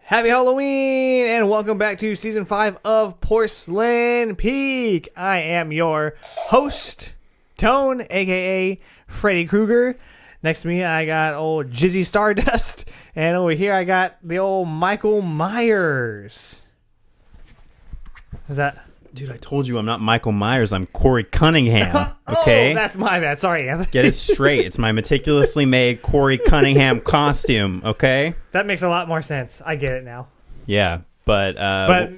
Happy Halloween and welcome back to Season 5 of Porcelain Peak. I am your host, Tone, aka Freddy Krueger. Next to me, I got old Jizzy Stardust. And over here, I got the old Michael Myers. Is that... Dude, I told you I'm not Michael Myers. I'm Corey Cunningham. Okay? Oh, that's my bad. Sorry, Anthony. Get it straight. It's my meticulously made Corey Cunningham costume. Okay? That makes a lot more sense. I get it now. Yeah, but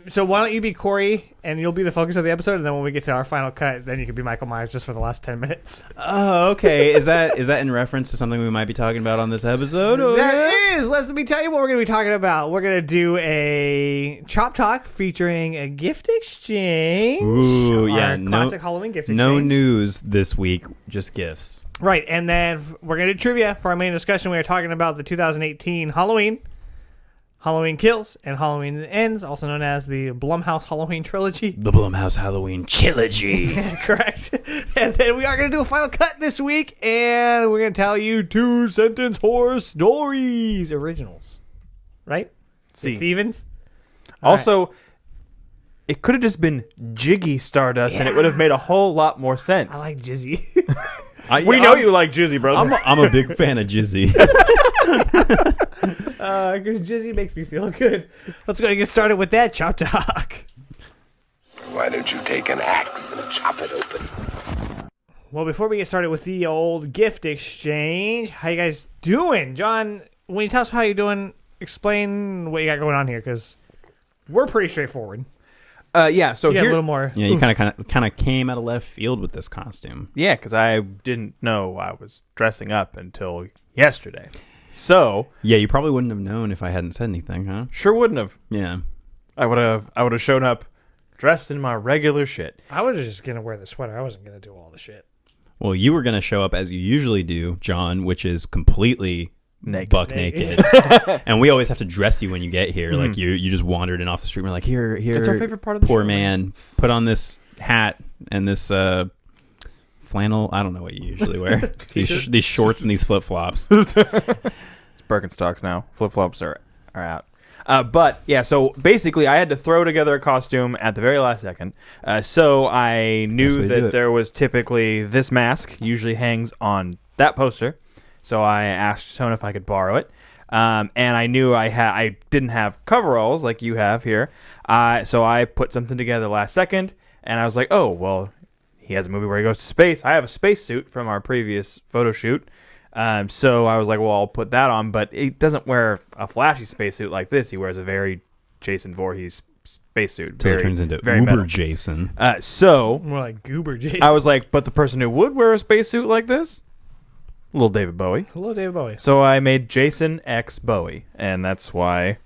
So why don't you be Corey, and you'll be the focus of the episode, and then when we get to our final cut, then you can be Michael Myers just for the last 10 minutes. oh, okay. Is that in reference to something we might be talking about on this episode? That is. Let me tell you what we're going to be talking about. We're going to do a Chop Talk featuring a gift exchange. Ooh, yeah. Classic Halloween gift exchange. No news this week, just gifts. Right, and then we're going to do trivia for our main discussion. We are talking about the 2018 Halloween Kills and Halloween Ends, also known as the Blumhouse Halloween Trilogy. The Blumhouse Halloween Trilogy. Correct. And then we are going to do a final cut this week, and we're going to tell you 2-sentence horror stories. Originals. Right? See. Stevens? Also, it could have just been Jiggy Stardust, and it would have made a whole lot more sense. I like Jizzy. We know you like Jizzy, brother. I'm a big fan of Jizzy. Because Jizzy makes me feel good. Let's go and get started with that Chop Talk. Why don't you take an axe and chop it open? Well, before we get started with the old gift exchange, how you guys doing? John, when you tell us how you're doing, explain what you got going on here, because we're pretty straightforward. Yeah, so You got here... a little more... Yeah, you kind of came out of left field with this costume. Yeah, because I didn't know I was dressing up until yesterday. So... Yeah, you probably wouldn't have known if I hadn't said anything, huh? Sure wouldn't have. Yeah. I would have shown up dressed in my regular shit. I was just going to wear the sweater. I wasn't going to do all the shit. Well, you were going to show up as you usually do, John, which is completely Naked. buck naked. And we always have to dress you when you get here. Like you just wandered in off the street. And we're like, here. That's our favorite part of the poor show, man. Put on this hat and this flannel. I don't know what you usually wear. these shorts and these flip flops. It's Birkenstocks now. Flip-flops are out. But, yeah, so basically I had to throw together a costume at the very last second. So I knew that there was typically this mask, usually hangs on that poster. So I asked Tone if I could borrow it. And I knew I didn't have coveralls like you have here. So I put something together last second. And I was like, oh, well, he has a movie where he goes to space. I have a spacesuit from our previous photo shoot. So I was like, well, I'll put that on. But he doesn't wear a flashy spacesuit like this. He wears a very Jason Voorhees spacesuit. So it turns into very Uber metal. Jason. So More like Goober Jason. I was like, but the person who would wear a spacesuit like this? Little David Bowie. Hello, David Bowie. So I made Jason X Bowie, and that's why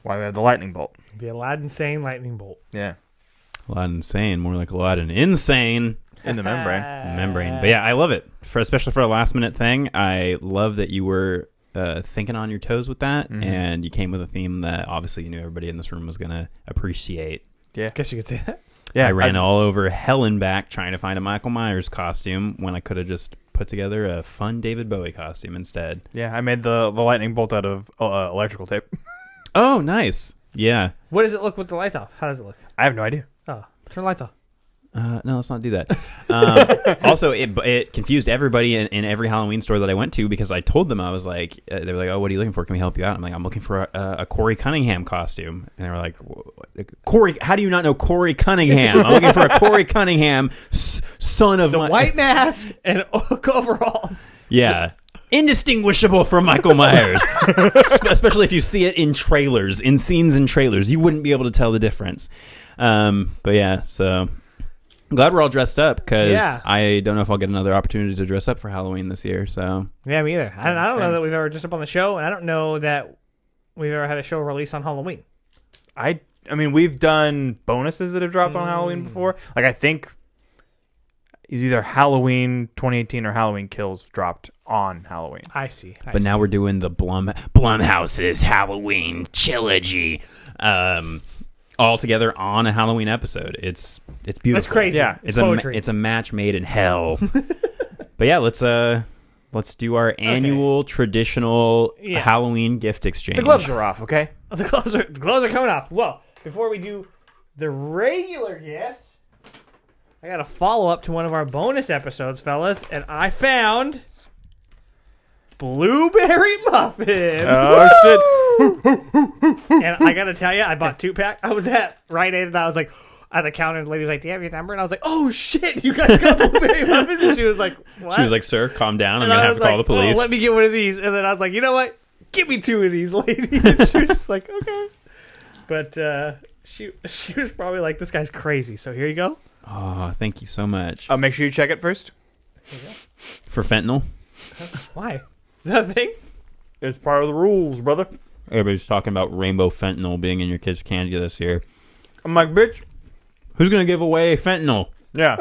we have the lightning bolt. The Aladdin Sane Lightning Bolt. Yeah, Aladdin insane, more like Aladdin insane. in the membrane. Membrane. But yeah, I love it. Especially for a last minute thing. I love that you were thinking on your toes with that, and you came with a theme that obviously you knew everybody in this room was going to appreciate. Yeah, Guess you could say that. yeah. I ran all over hell and back trying to find a Michael Myers costume when I could have just put together a fun David Bowie costume instead. Yeah, I made the lightning bolt out of electrical tape. Oh, nice. Yeah. What does it look with the lights off? How does it look? I have no idea. Oh, turn the lights off. No, let's not do that. Also, it confused everybody in every Halloween store that I went to because I told them, I was like, they were like, oh, what are you looking for? Can we help you out? I'm like, I'm looking for a Corey Cunningham costume. And they were like, Corey, how do you not know Corey Cunningham? I'm looking for a Corey Cunningham, son of The my... white mask and overalls. Yeah. Indistinguishable from Michael Myers. Especially if you see it in trailers, in scenes in trailers. You wouldn't be able to tell the difference. But yeah, so... I'm glad we're all dressed up because I don't know if I'll get another opportunity to dress up for Halloween this year. So Yeah, me either. I don't know that we've ever dressed up on the show, and I don't know that we've ever had a show release on Halloween. I mean, we've done bonuses that have dropped on Halloween before. Like, I think it's either Halloween 2018 or Halloween Kills dropped on Halloween. I see. But now we're doing the Blumhouse's Halloween Trilogy all together on a Halloween episode. It's beautiful. That's crazy. Yeah, it's poetry. It's a match made in hell. But yeah, let's do our annual traditional Halloween gift exchange. The gloves are off, okay? The clothes are coming off. Well, before we do the regular gifts, I got a follow-up to one of our bonus episodes, fellas, and I found blueberry muffin. Oh, shit. And I gotta tell you, I bought 2-pack. I was at Rite Aid, and I was like, at the counter, and the lady was like, do you have your number? And I was like, oh, shit, you guys got blueberry muffins? And she was like, what? She was like, sir, calm down. I'm And going to I have was to call like, the police. Oh, let me get one of these. And then I was like, you know what? Give me 2 of these, lady. And she was just like, okay. But she was probably like, this guy's crazy. So here you go. Oh, thank you so much. Make sure you check it first. For fentanyl? Why? Is that a thing? It's part of the rules, brother. Everybody's talking about rainbow fentanyl being in your kids' candy this year. I'm like, bitch. Who's going to give away fentanyl Yeah.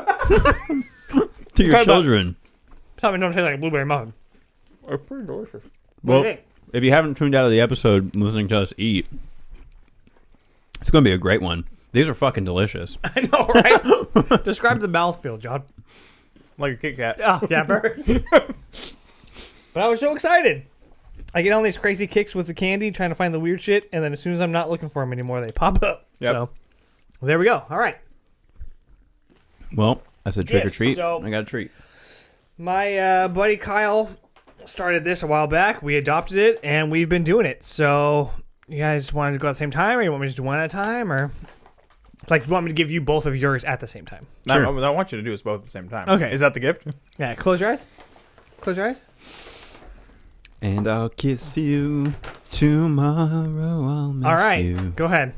to your children? Tell me don't taste like a blueberry muffin. It's pretty delicious. What do you Well, think? if you haven't tuned out of the episode listening to us eat, it's going to be a great one. These are fucking delicious. I know, right? Describe the mouthfeel, John. Like a Kit Kat. Oh, yeah, Bert. But I was so excited. I get on these crazy kicks with the candy, trying to find the weird shit, and then as soon as I'm not looking for them anymore, they pop up. Yep. So, there we go. All right. Well, I said trick or Yes, treat. so- I got a treat. My buddy Kyle started this a while back. We adopted it, and we've been doing it. So, you guys wanted to go at the same time, or you want me to just do one at a time, or like you want me to give you both of yours at the same time? Sure. No, I want you to do us both at the same time. Okay. Is that the gift? Yeah. Close your eyes. Close your eyes. And I'll kiss you tomorrow. I'll miss All right. you. Go ahead.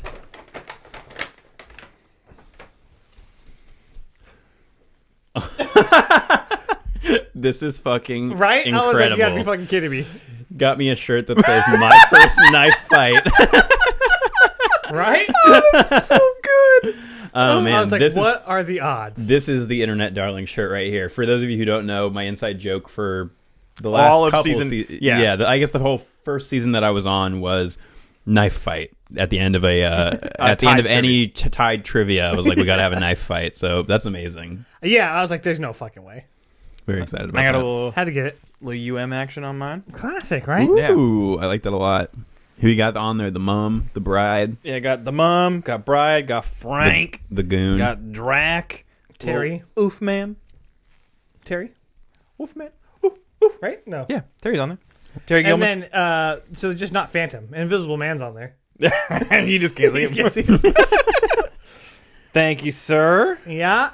This is fucking Right? incredible. I was like, you gotta be fucking kidding me. Got me a shirt that says "My First Knife Fight." Right? So good. Oh man, I was like, this what are the odds? This is the internet darling shirt right here. For those of you who don't know, my inside joke for the last All of couple season- yeah, I guess the whole first season that I was on was knife fight at the end of a at the end of any Tide trivia. I was like, we got to have a knife fight. So that's amazing. Yeah, I was like, there's no fucking way. Very excited about I got that. a little Had to get it. UM action on mine. Classic, right? Ooh, I like that a lot. Who you got on there? The mom, the bride, Yeah, got the mom, got Bride, got Frank, the goon. got Drac, Terry. Oof Man. Terry? Oof Man. Right? No. Yeah, Terry's on there. Terry And Gilman. then, so just not Phantom. Invisible Man's on there. You just can't see him. Thank you, sir. Yeah.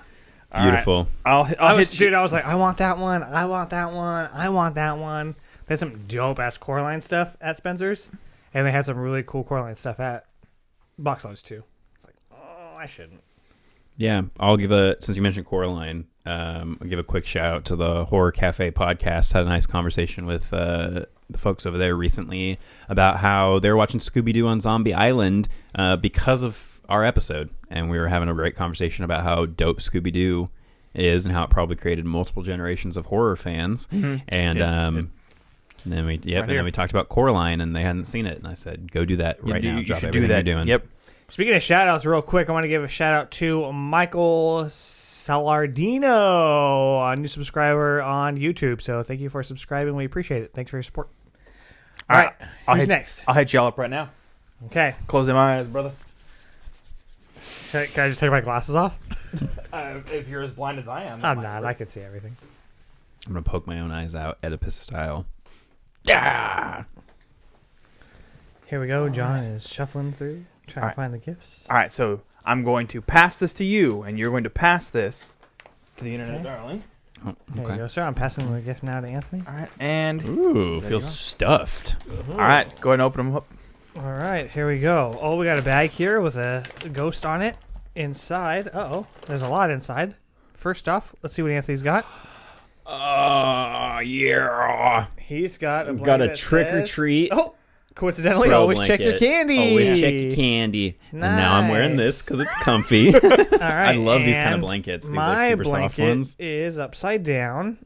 All right. Beautiful. I'll I was, hit you. dude, I was like, I want that one. I want that one. I want that one. They had some dope-ass Coraline stuff at Spencer's. And they had some really cool Coraline stuff at Box Lunch, too. It's like, oh, I shouldn't. Yeah, since you mentioned Coraline, I'll give a quick shout out to the Horror Cafe podcast. Had a nice conversation with the folks over there recently about how they were watching Scooby-Doo on Zombie Island because of our episode. And we were having a great conversation about how dope Scooby-Doo is and how it probably created multiple generations of horror fans. Mhm. And then we talked about Coraline, and they hadn't seen it. And I said, go do that right now. You Drop should everything do that. you're doing. Yep. Speaking of shout-outs, real quick, I want to give a shout-out to Michael Salardino, a new subscriber on YouTube. So thank you for subscribing. We appreciate it. Thanks for your support. All right. Who's next? I'll hit y'all up right now. Okay. Close them eyes, brother. Can I just take my glasses off? If you're as blind as I am. I'm not. I can see everything. I'm going to poke my own eyes out, Oedipus style. Yeah. Here we go. John is shuffling through, trying All to find the gifts. All right, so I'm going to pass this to you, and you're going to pass this to the internet, darling. Oh, There you okay. go, sir. I'm passing the gift now to Anthony. All right, and Ooh, There feels you go. stuffed. all right, go ahead and open them up. All right, here we go. Oh, we got a bag here with a ghost on it. Inside, there's a lot inside. First off, let's see what Anthony's got. Yeah. He's got a Got blanket a that trick or says- treat. Oh, coincidentally, Pro always check your blanket. candy. Always check your candy. And now I'm wearing this because it's comfy. All right, I love these kind of and blankets. These my like super soft blanket ones. is upside down,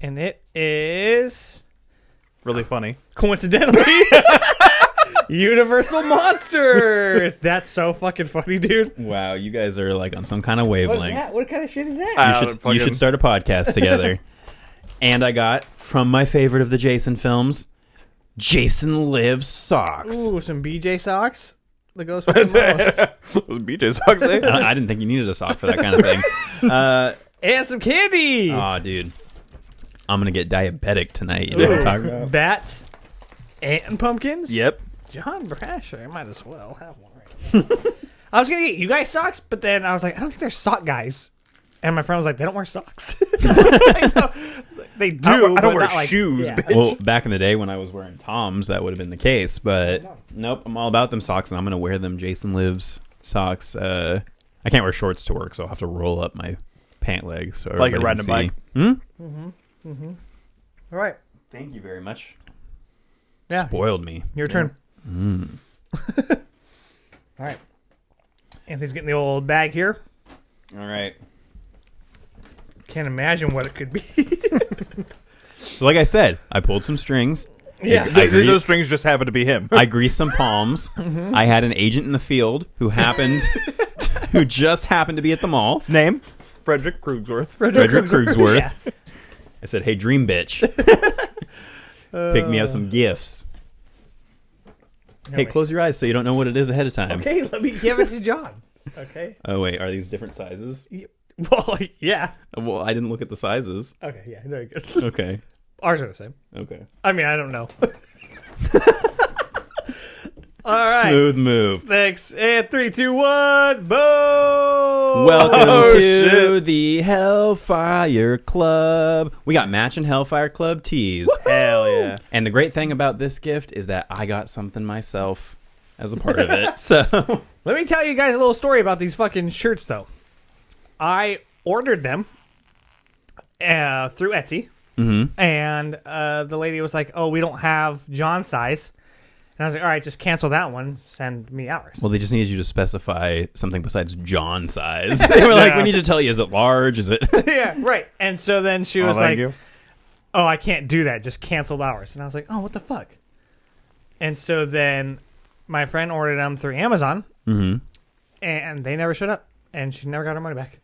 and it is Really funny. coincidentally Universal Monsters. That's so fucking funny, dude. Wow, you guys are like on some kind of What is wavelength. that? What kind of shit is that? You should start a podcast together. And I got from my favorite of the Jason films, Jason Lives socks. Ooh, some BJ socks. The ghost with the most. Those BJ socks, eh? I didn't think you needed a sock for that kind of thing. And some candy. Oh, dude. I'm going to get diabetic tonight. You know what I'm talking about? Bats and pumpkins. Yep. John Brasher. I might as well have one right now. I was going to get you guys socks, but then I was like, I don't think they're sock guys. And my friend was like, they don't wear socks. They do. I don't but wear not like- shoes, yeah. bitch. Well, back in the day when I was wearing Toms, that would have been the case. But nope, I'm all about them socks, and I'm going to wear them Jason Lives socks. I can't wear shorts to work, so I'll have to roll up my pant legs. So Like you're everybody riding a can bike. see. All right. Thank you very much. Yeah. Spoiled me. Your turn. All right. Anthony's getting the old bag here. All right. Can't imagine what it could be. So like I said, I pulled some strings. Yeah. Those strings just happen to be him. I greased some palms. I had an agent in the field who just happened to be at the mall. His name? Frederick Krugsworth. Frederick Krugsworth. Yeah. I said, "Hey, dream bitch, pick me up some gifts." Hey, close your eyes so you don't know what it is ahead of time. Okay, let me give it to John. Okay. Oh wait, are these different sizes? Well, yeah. Well, I didn't look at the sizes. Okay, yeah, very good. Okay. Ours are the same. Okay. I mean, I don't know. All right. Smooth move. Thanks. And 3, 2, 1. Boom. Welcome to the Hellfire Club. We got matching Hellfire Club tees. Hell yeah. And the great thing about this gift is that I got something myself as a part of it. So Let me tell you guys a little story about these fucking shirts, though. I ordered them through Etsy, and the lady was like, "Oh, we don't have John's size." And I was like, all right, just cancel that one. Send me ours. well, they just needed you to specify something besides John size. They were like, "We need to tell you, is it large? Is it?" Yeah, right. And so then she was thank like, you. "Oh, I can't do that. Just canceled ours." And I was like, "Oh, what the fuck?" And so then my friend ordered them through Amazon, and they never showed up, and she never got her money back.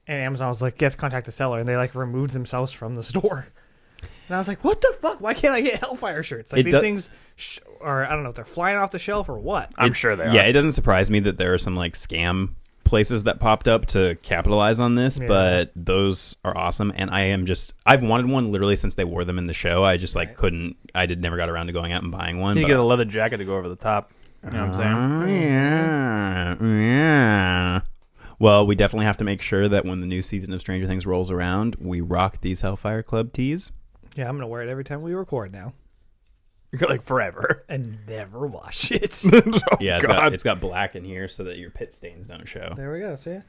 And Amazon was like, "Yes, contact the seller," and they like removed themselves from the store. And I was like, "What the fuck? Why can't I get Hellfire shirts? Like these things, or I don't know if they're flying off the shelf or what." I'm sure they are. Yeah, it doesn't surprise me that there are some like scam places that popped up to capitalize on this, but those are awesome. And I've wanted one literally since they wore them in the show. I just like never got around to going out and buying one. So you get a leather jacket to go over the top. You know what I'm saying? Yeah. Well, we definitely have to make sure that when the new season of Stranger Things rolls around, we rock these Hellfire Club tees. Yeah, I'm gonna wear it every time we record now, You're like forever. and never wash it. Yeah, God. it's got black in here so that your pit stains don't show. There we go. See ya.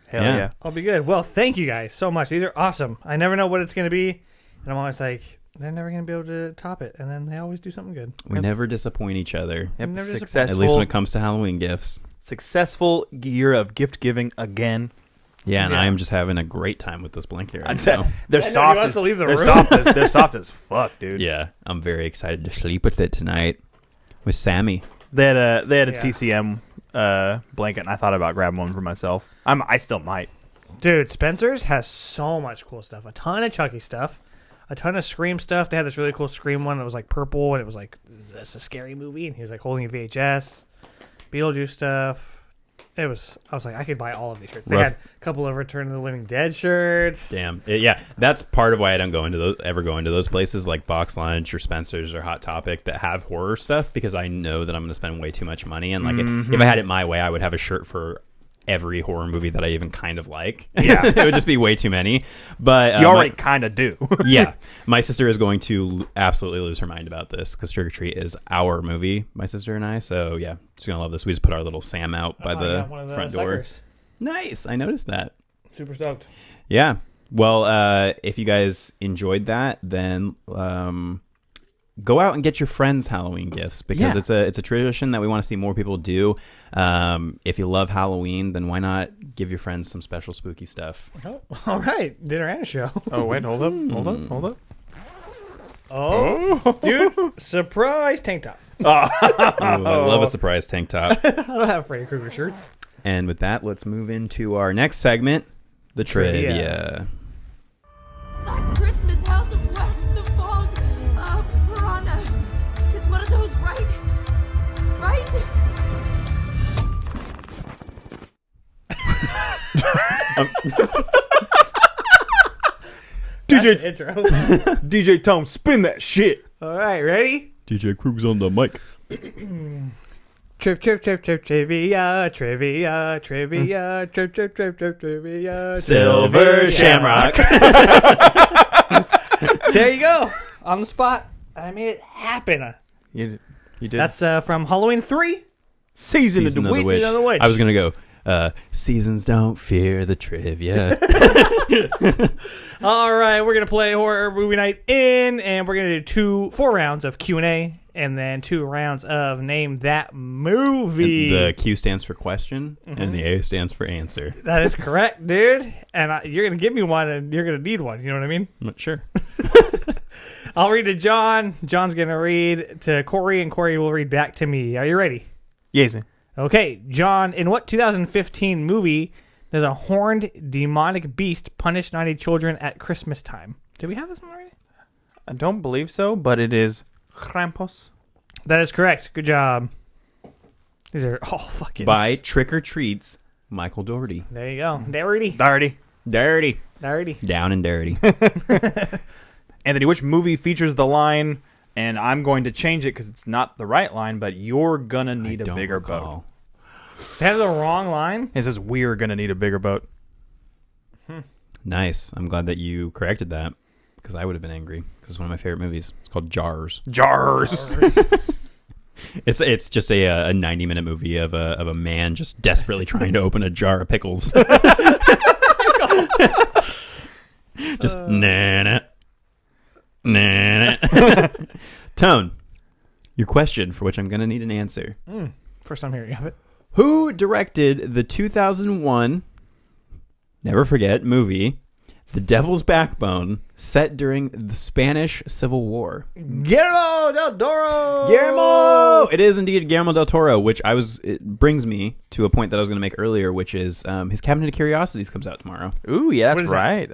Hell Yeah. yeah. I'll be good. Well, thank you guys so much. These are awesome. I never know what it's gonna be, and I'm always like, they're never gonna be able to top it, and then they always do something good. We never disappoint each other. Yep. Never At least when it comes to Halloween gifts. Successful year of gift giving again. Yeah, and Yeah. I am just having a great time with this blanket right I'd say now. they're I know, soft. he wants As, to leave the they're room. soft as they're soft as fuck, dude. Yeah, I'm very excited to sleep with it tonight with Sammy. They had a Yeah. TCM blanket, and I thought about grabbing one for myself. I still might. Dude, Spencer's has so much cool stuff. A ton of Chucky stuff. A ton of Scream stuff. They had this really cool Scream one that was like purple, and it was like, is this a scary movie? And he was like holding a VHS. Beetlejuice stuff. I was like, I could buy all of these shirts. They Rough. had a couple of Return of the Living Dead shirts. Damn. Yeah, that's part of why I don't ever go into those places like Box Lunch or Spencer's or Hot Topic that have horror stuff, because I know that I'm going to spend way too much money. And like, if I had it my way, I would have a shirt for every horror movie that I even kind of like. Yeah. It would just be way too many. But You already kind of do. yeah, my sister is going to absolutely lose her mind about this because Trick or Treat is our movie, my sister and I. So yeah, she's gonna love this. We just put our little Sam out by I the got one of front the door. suckers. Nice, I noticed that. Super stoked. Yeah. Well, if you guys enjoyed that, then go out and get your friends Halloween gifts, because it's a tradition that we want to see more people do. If you love Halloween, then why not give your friends some special spooky stuff? Oh, all right. Dinner and a show. Oh wait, hold up. Oh, dude. Surprise tank top. Ooh, I love a surprise tank top. I don't have Freddy Krueger shirts. And with that, let's move into our next segment, the trivia. That Christmas house of wax, the fog, piranha. DJ intro. DJ Tone, spin that shit. All right, ready? DJ Krug's on the mic. Trivia, trivia. Silver Shamrock. There you go. On the spot. I made it happen. You did. That's from Halloween 3. Season of the Witch. Season of the Witch. I was going to go, seasons don't fear the trivia. All right, we're going to play Horror Movie Night In, and we're going to do 4 rounds of Q&A, and then 2 rounds of Name That Movie. The Q stands for question, and the A stands for answer. That is correct, dude. And you're going to give me one, and you're going to need one. You know what I mean? I'm not sure. I'll read to John. John's going to read to Corey, and Corey will read back to me. Are you ready? Yes. Okay, John, in what 2015 movie does a horned demonic beast punish naughty children at Christmas time? Did we have this one already? I don't believe so, but it is Krampus. That is correct. Good job. These are all fucking... By Trick or Treats, Michael Dougherty. There you go. Dirty. Dirty. Down and dirty. Anthony, which movie features the line, and I'm going to change it because it's not the right line, but you're going to need a bigger boat. They have the wrong line? It says we're going to need a bigger boat. Nice. I'm glad that you corrected that because I would have been angry because it's one of my favorite movies. It's called Jars. Jars. It's just a 90-minute movie of a man just desperately trying to open a jar of pickles. Just nah. Tone, your question for which I'm going to need an answer. First time hearing of it. Who directed the 2001, never forget, movie, The Devil's Backbone, set during the Spanish Civil War? Guillermo del Toro! Guillermo! It is indeed Guillermo del Toro, which it brings me to a point that I was going to make earlier, which is his Cabinet of Curiosities comes out tomorrow. Ooh, yeah, that's What is right.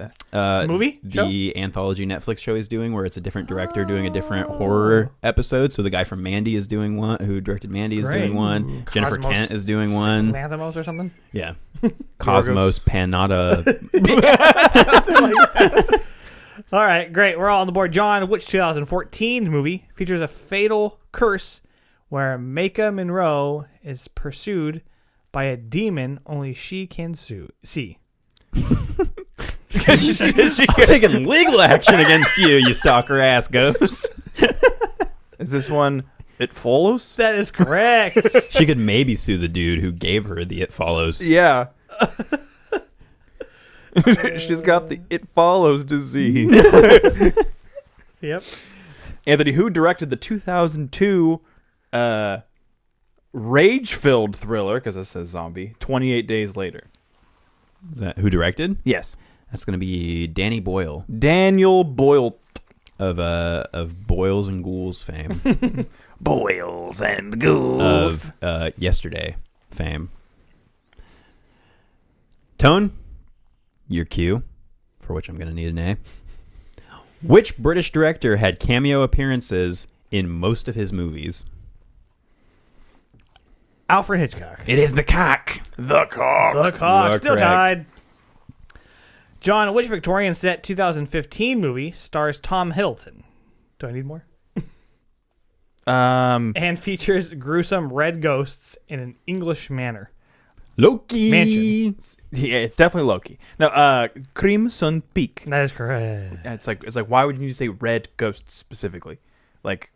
Movie? The anthology Netflix show he's doing, where it's a different director doing a different horror episode. So the guy from Mandy is doing one, who directed Mandy is doing one. Jennifer Cosmos Kent is doing one. Lanthimos or something? Yeah. Cosmos Panada. All right, great. We're all on the board. John, which 2014 movie features a fatal curse where Micah Monroe is pursued by a demon only she can see? She's taking legal action against you stalker ass ghost. Is this one It Follows? That is correct. She could maybe sue the dude who gave her the It Follows. Yeah. She's got the It Follows disease. Yep. Anthony, who directed the 2002 rage-filled thriller, because it says zombie, 28 Days Later? Is that who directed? Yes. That's going to be Danny Boyle Daniel Boyle. of Boils and Ghouls fame. Boils and Ghouls. Of Yesterday fame. Tone, your cue, for which I'm going to need an A. Which British director had cameo appearances in most of his movies? Alfred Hitchcock. It is the cock. The Cock. The Cock. You are Still correct. tied. John, which Victorian set 2015 movie stars Tom Hiddleston? Do I need more? And features gruesome red ghosts in an English manor. Loki. Mansion. Yeah, it's definitely Loki. No, Crimson Peak. That is correct. It's like why would you say red ghost specifically? Like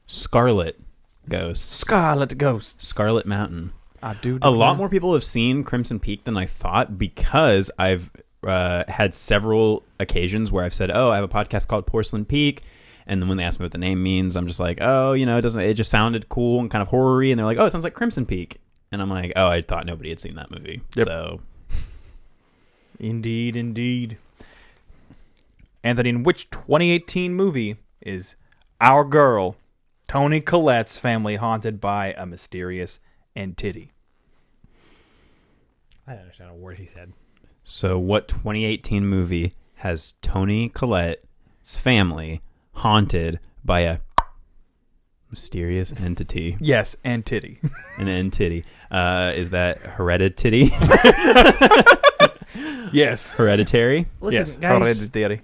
Scarlet Ghost. Scarlet Ghost. Scarlet Mountain. I do. A lot more people have seen Crimson Peak than I thought because I've had several occasions where I've said, "Oh, I have a podcast called Porcelain Peak," and then when they ask me what the name means, I'm just like, "Oh, it just sounded cool and kind of horror-y," and they're like, "Oh, it sounds like Crimson Peak," and I'm like, "Oh, I thought nobody had seen that movie." Yep. So, Indeed. Anthony, in which 2018 movie is our girl Toni Collette's family haunted by a mysterious entity? I don't understand a word he said. So what 2018 movie has Toni Collette's family haunted by a Mysterious entity. Yes, and titty. An entity. Is that hereditary? Yes. Hereditary? Listen, Yes. guys, Hereditary.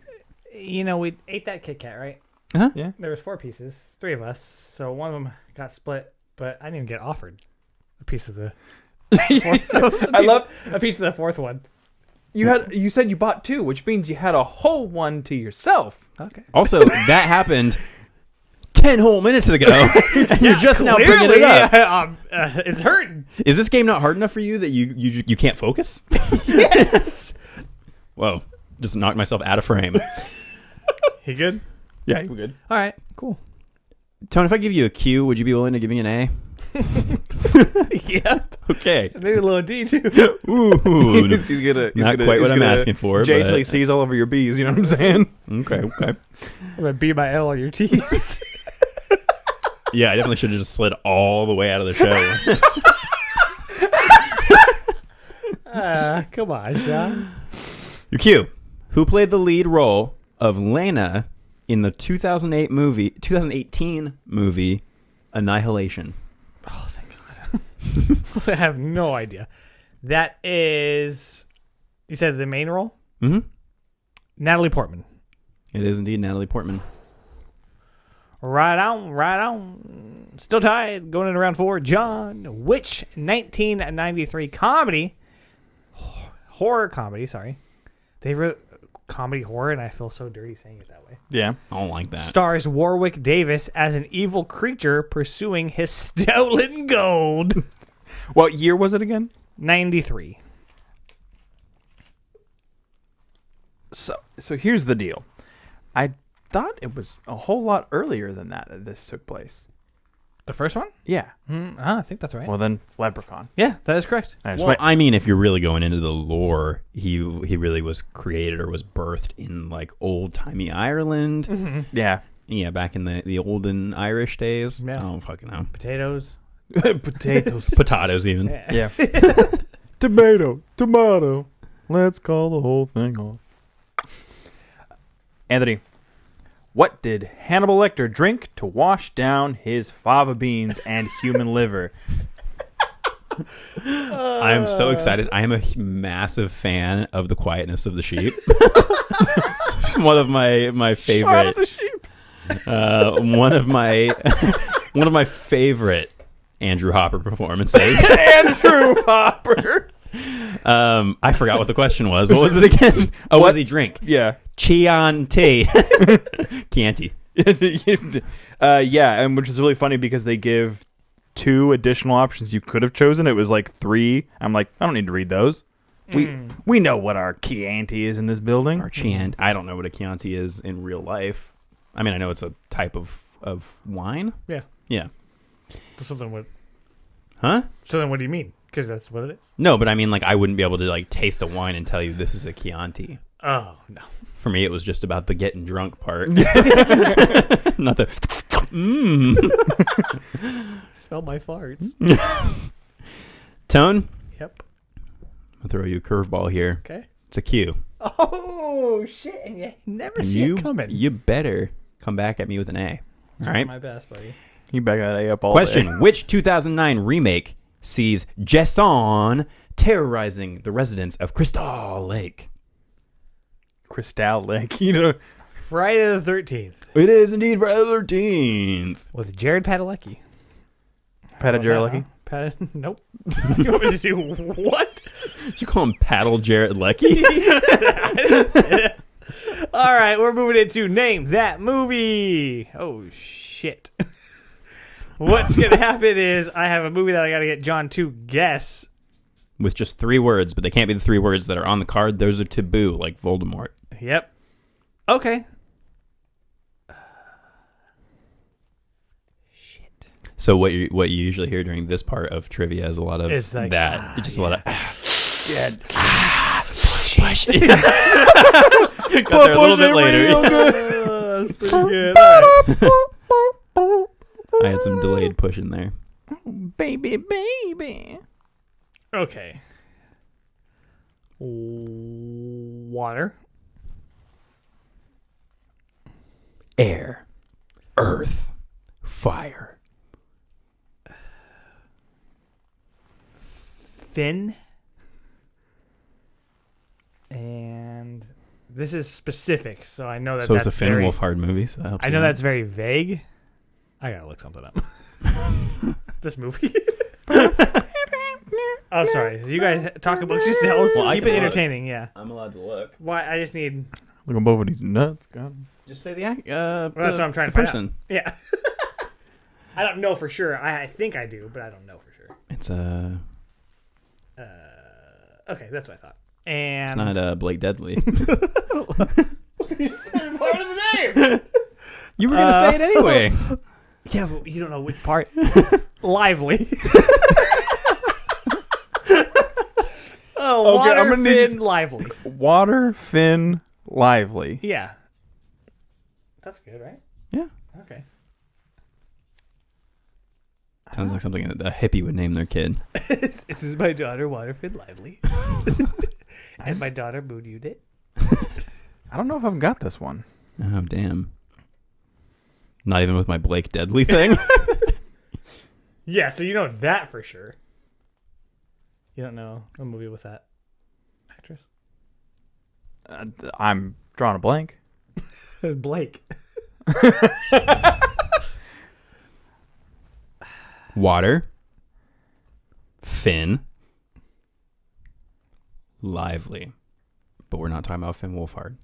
you know, we ate that Kit Kat, right? Uh-huh. Yeah. There was 4 pieces, 3 of us. So one of them got split, but I didn't even get offered a piece of the I love a piece of the 4th one. you said you bought 2, which means you had a whole one to yourself. Okay. Also, that happened 10 whole minutes ago. And you're just now bringing it up. It's hurting. Is this game not hard enough for you that you can't focus? Yes. Whoa. Just knocked myself out of frame. You good? Yeah, we're good. All right. Cool. Tone, if I give you a Q, would you be willing to give me an A? Yep. Okay. Maybe a little D too. Ooh. he's Not quite what I'm asking for. J but- till he sees all over your B's. You know what I'm saying? Okay. I'm gonna B my L on your T's. Yeah, I definitely should have just slid all the way out of the show. Come on, Sean. Your Q. Who played the lead role of Lena in the 2018 movie Annihilation? Oh, thank God. I have no idea. That is, you said the main role? Mm-hmm. Natalie Portman. It is indeed Natalie Portman. Right on, right on. Still tied. Going in round 4. John, which 1993 horror comedy, sorry. They wrote comedy horror, and I feel so dirty saying it that way. Yeah. I don't like that. Stars Warwick Davis as an evil creature pursuing his stolen gold. What year was it again? 93. So here's the deal. I thought it was a whole lot earlier than that this took place. The first one? Yeah. I think that's right. Well, then Leprechaun. Yeah, that is correct. Well, I mean, if you're really going into the lore, he really was created or was birthed in like old timey Ireland. Mm-hmm. Yeah. Yeah, back in the olden Irish days. Yeah. I don't fucking know. Potatoes. Potatoes. Potatoes, even. Yeah. Tomato. Let's call the whole thing off. Anthony, what did Hannibal Lecter drink to wash down his fava beans and human liver? I am so excited. I am a massive fan of The Quietness of the Sheep. One of my favorite. the sheep. One of my favorite Andrew Hopper performances. Andrew Hopper. I forgot what the question was. What was it again? Oh, what does he drink? Yeah. Chianti. Chianti. Yeah, and which is really funny because they give 2 additional options you could have chosen. It was like 3. I'm like, I don't need to read those. We know what our Chianti is in this building. Or Chianti. I don't know what a Chianti is in real life. I mean, I know it's a type of wine. Yeah. Yeah. So then what Huh? do you mean? Because that's what it is. No, but I mean, like, I wouldn't be able to like taste a wine and tell you this is a Chianti. Oh, no. For me, it was just about the getting drunk part. Not the. Smell my farts. Tone, Yep. I'll throw you a curveball here. Okay. It's a Q. Oh, shit. And you never And see it coming. you better come back at me with an A. All right. My best, buddy. You back that A up all Question: Which 2009 remake sees Jason terrorizing the residents of Crystal Lake? Crystal Lake. You know. Friday the 13th It is indeed Friday the 13th. with Jared Padalecki. Padalecki. Nope. You want me to do what? Did you call him Paddle Jarrett Lecky? All right, we're moving into Name That Movie. Oh, shit. What's going to happen is I have a movie that I got to get John to guess. With just 3 words, but they can't be the 3 words that are on the card. Those are taboo, like Voldemort. Yep. Okay. Shit. So what you usually hear during this part of trivia is a lot of It's like, that. Just a lot of Push. got there a little bit later. That's pretty good. All right. I had some delayed push in there. Baby. Okay. Water. Air, earth, fire, Finn. And this is specific, so I know that So that's it's a Finn very, Wolfhard movie. So that helps I you know out. that's very vague. I gotta look something up. This movie. Oh, sorry. You guys talk amongst yourselves. Well, I Keep can it look. entertaining. Yeah. I'm allowed to look. Why? I just need. Look at both of these nuts. God. Just say the act. Well, that's what I'm trying to find person. out. Yeah. I don't know for sure. I think I do, but I don't know for sure. It's Okay, that's what I thought. And It's not Blake Deadly. You said part of the name. You were gonna say it anyway. Yeah, but you don't know which part. Lively. Oh, Okay, water, I'm gonna need Finn, lively. Water, Finn, lively. Yeah. That's good, right? Yeah. Okay. Sounds like something that a hippie would name their kid. This is my daughter, Waterford Lively. And my daughter, Moon Unit. I don't know if I've got this one. Oh damn. Not even with my Blake Deadly thing. Yeah, so you know that for sure. You don't know a movie with that actress? I'm drawing a blank. Blake. Water. Finn. Lively. But we're not talking about Finn Wolfhard.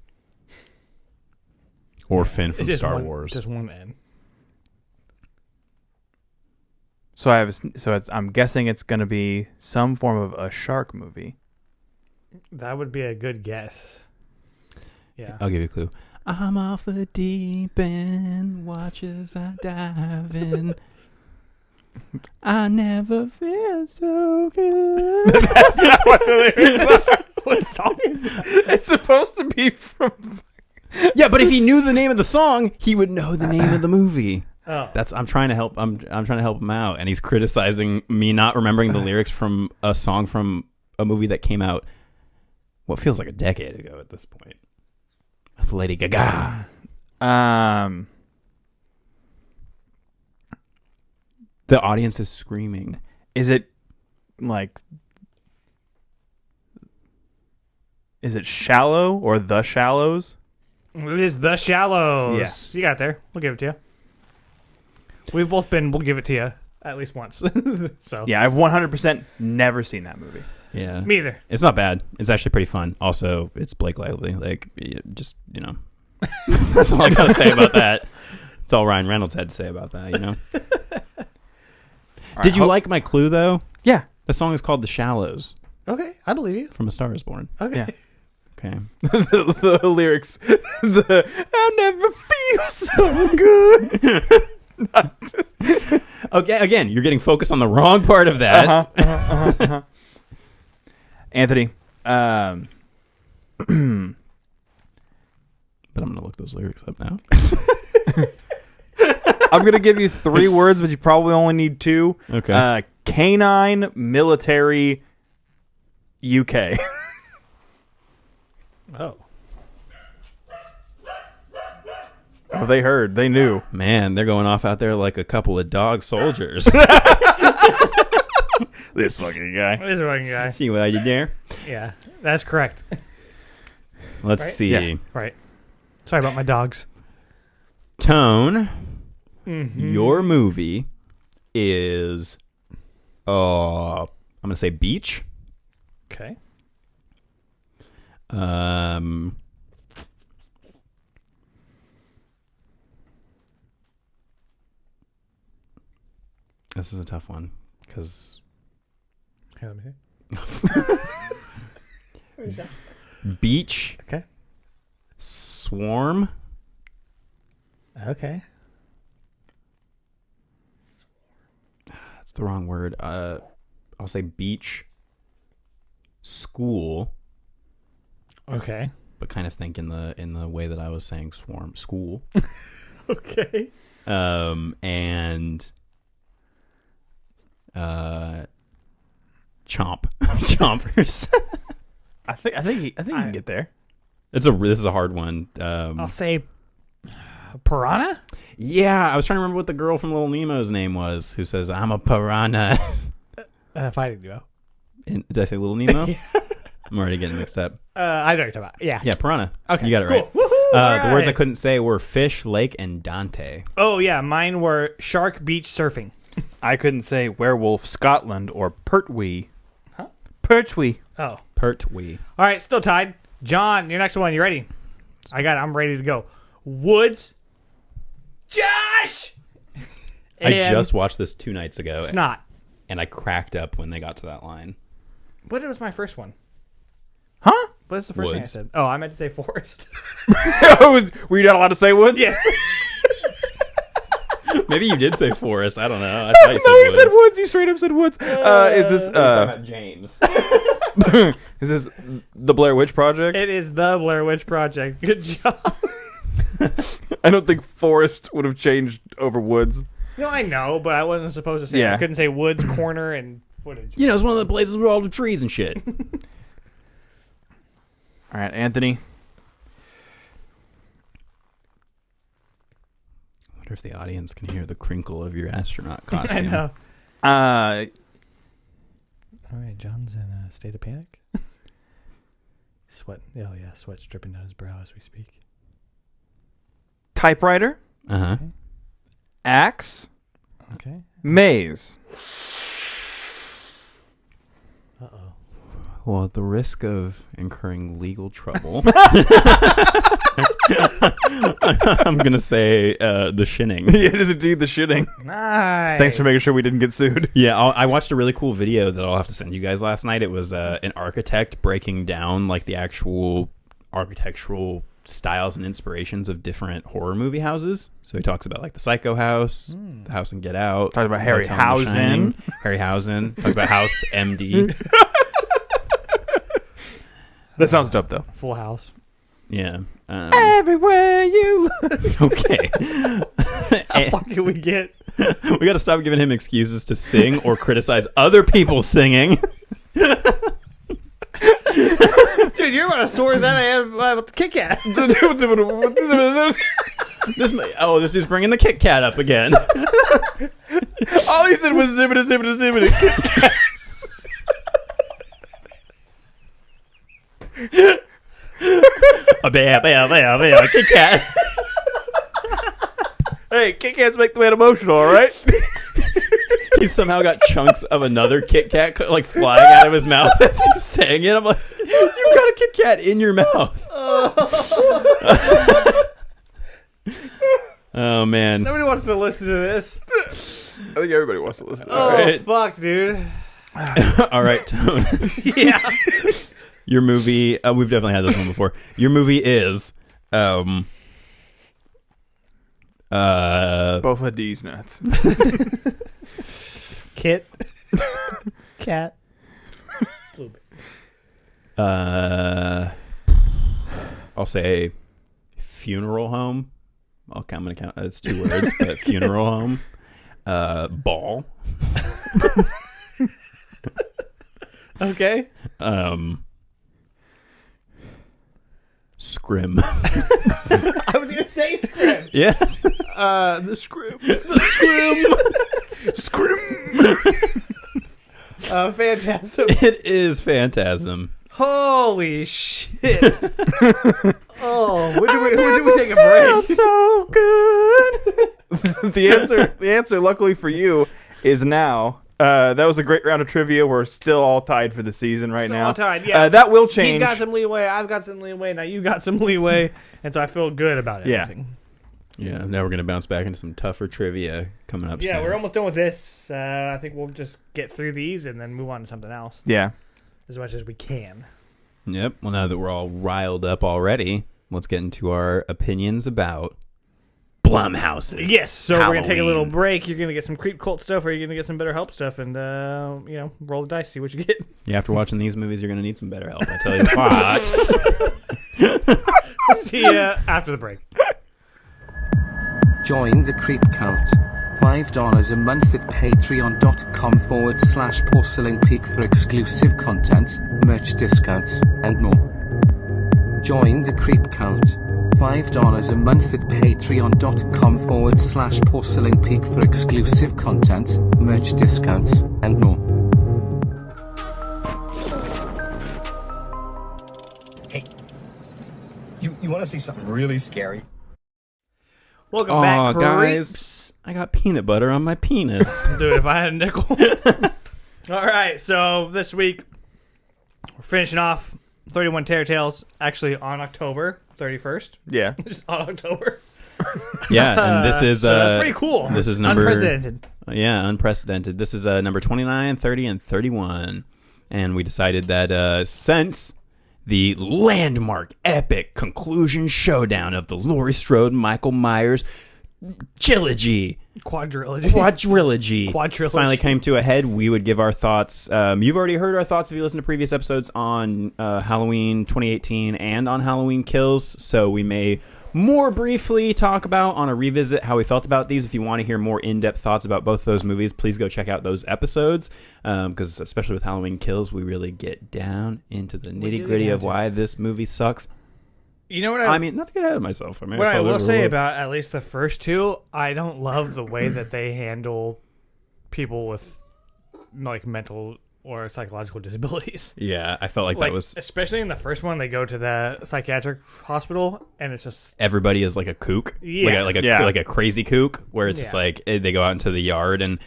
Or Finn from Star Wars. Just one N. So I'm guessing it's going to be some form of a shark movie. That would be a good guess. Yeah. I'll give you a clue. I'm off the deep end, watch as I dive in. I never feel so good. That's not what the lyrics are. What song is that? It's supposed to be from. Yeah, but if he knew the name of the song, he would know the name of the movie. Oh. I'm trying to help. I'm trying to help him out, and he's criticizing me not remembering the lyrics from a song from a movie that came out what feels like a decade ago at this point. With Lady Gaga. The audience is screaming. Is it like? Is it Shallow or The Shallows? It is The Shallows. Yeah. You got there. We'll give it to you. We've both been, we'll give it to you at least once. So Yeah, I've 100% never seen that movie. Yeah, Me either. it's not bad. It's actually pretty fun. Also, it's Blake Lively. Like, just that's all I gotta say about that. That's all Ryan Reynolds had to say about that. Did you like my clue though? Yeah. The song is called "The Shallows" Okay, I believe you. from A Star Is Born. Okay. Yeah. Okay. the lyrics. I never feel so good. Okay. Again, you're getting focused on the wrong part of that. Anthony. But I'm gonna look those lyrics up now. I'm going to give you 3 words, but you probably only need 2. Okay. Canine, military, UK. Oh. Oh, they heard. They knew. Man, they're going off out there like a couple of dog soldiers. This fucking guy. This fucking guy. See what I did there? Yeah, that's correct. Let's Right? see. Yeah. Right. Sorry about my dogs. Tone. Mm-hmm. Your movie is, I'm gonna say beach. Okay. This is a tough one because Hey, let me see. beach. Okay. Swarm. Okay. That's the wrong word. I'll say beach. School, Okay. but kind of think in the way that I was saying swarm. School. Okay. And chomp. Chompers. I think you can get there. This is a hard one. I'll say piranha. Yeah, I was trying to remember what the girl from Little Nemo's name was who says, "I'm a piranha." Fighting duo. Did I say Little Nemo? I'm already getting mixed up. I know what you're talking about. Yeah. Yeah, Piranha. Okay, You got it cool. right. Woohoo! The words I Alright. couldn't say were fish, lake, and Dante. Oh, yeah. Mine were shark beach surfing. I couldn't say werewolf Scotland or Pertwee. Huh? Pertwee. Oh. Pertwee. All right, still tied. John, your next one. You ready? I got it. I'm ready to go. Woods. Josh! I And just watched this 2 nights ago, Snot. and I cracked up when they got to that line. What was my first one? Huh? What's the first thing I Woods. said? Oh, I meant to say forest. Were you not allowed to say woods? Yes. Maybe you did say forest. I don't know. I No, thought you he said woods. He straight up said woods. Is this about James. is this the Blair Witch Project? It is the Blair Witch Project. Good job. I don't think forest would have changed over woods. No, I know, but I wasn't supposed to say Yeah. I couldn't say woods, corner, and footage. You know, it's one of the places with all the trees and shit. All right, Anthony. I wonder if the audience can hear the crinkle of your astronaut I costume. know. Uh, All right, John's in a state of panic. Sweat. Oh, yeah, sweat's dripping down his brow as we speak. typewriter, Uh-huh. axe, Okay. maze. Uh-oh. Well, at the risk of incurring legal trouble, I'm going to say the shinning. It is indeed the shitting. Nice. Thanks for making sure we didn't get sued. Yeah, I watched a really cool video that I'll have to send you guys last night. It was an architect breaking down like the actual architectural styles and inspirations of different horror movie houses. So he talks about like the Psycho House, the House in Get Out. Talks about Hotel in the Shining, Harryhausen. Talks about House MD. That sounds dope, though. Full House. Yeah. Everywhere you look. Okay. How far can we get? We got to stop giving him excuses to sing or criticize other people singing. Dude, you're about as sore as that I am about the Kit Kat. This dude's bringing the Kit Kat up again. All he said was zibbity, zibbity, zibbity. A bear, Kit Kat. Hey, Kit Kats make the man emotional, all right? He somehow got chunks of another Kit Kat like flying out of his mouth as he's saying it. I'm like, you've got a Kit Kat in your mouth. Oh man. Nobody wants to listen to this. I think everybody wants to listen to Oh, right. fuck, dude. All right, Tone. Yeah. Your movie. We've definitely had this one before. Your movie is. Both of D's nuts. Kit. Cat. I'll say funeral home. I'm gonna count. It's 2 words, but funeral home. Ball. Okay. Scrim. I was going to say Scrim. Yes. The Scrim. The Scrim. Phantasm. It is Phantasm. Holy shit. Oh, when did we take a break? So good. The answer, luckily for you, is now. That was a great round of trivia. We're still all tied for the season right Still now. all tied, yeah. That will change. He's got some leeway. I've got some leeway. Now you got some leeway. And so I feel good about Yeah. everything. Yeah. Now we're gonna bounce back into some tougher trivia coming up. Yeah, soon. we're almost done with this. I think we'll just get through these and then move on to something else Yeah. as much as we can. Yep. Well, now that we're all riled up already, let's get into our opinions about Blumhouses. Yes, so we're going to take a little Halloween. break. You're going to get some Creep Cult stuff or you're going to get some Better Help stuff and, roll the dice, see what you get. Yeah, after watching these movies, you're gonna need some better help. I tell you what. See ya after the break. Join the Creep Cult. $5 a month at patreon.com/porcelainpeak for exclusive content, merch discounts, and more. Join the Creep Cult. $5 a month at patreon.com/porcelainpeak for exclusive content, merch discounts, and more. want to see something really scary? Welcome back, guys. creeps. I got peanut butter on my penis. Dude, if I had a nickel. All right, so this week we're finishing off 31 Terror Tales, actually on October 31st. Yeah. Just on October. Yeah, and this is so that's pretty cool. This is number unprecedented. Yeah, unprecedented. This is number 29, 30, and 31. And we decided that since the landmark, epic conclusion showdown of the Laurie Strode, Michael Myers Trilogy. Quadrilogy. Finally came to a head. We would give our thoughts. You've already heard our thoughts if you listen to previous episodes on Halloween 2018 and on Halloween Kills. So we may more briefly talk about on a revisit how we felt about these. If you want to hear more in-depth thoughts about both of those movies, please go check out those episodes, because especially with Halloween Kills, we really get down into the nitty-gritty of why this movie sucks. You know what I mean, not to get ahead of myself. What I will say about at least the first two, I don't love the way that they handle people with like mental or psychological disabilities. Yeah, I felt like that was... Especially in the first one, they go to the psychiatric hospital, and it's just... Everybody is like a kook. Yeah. Like a crazy kook, where it's just like, they go out into the yard, and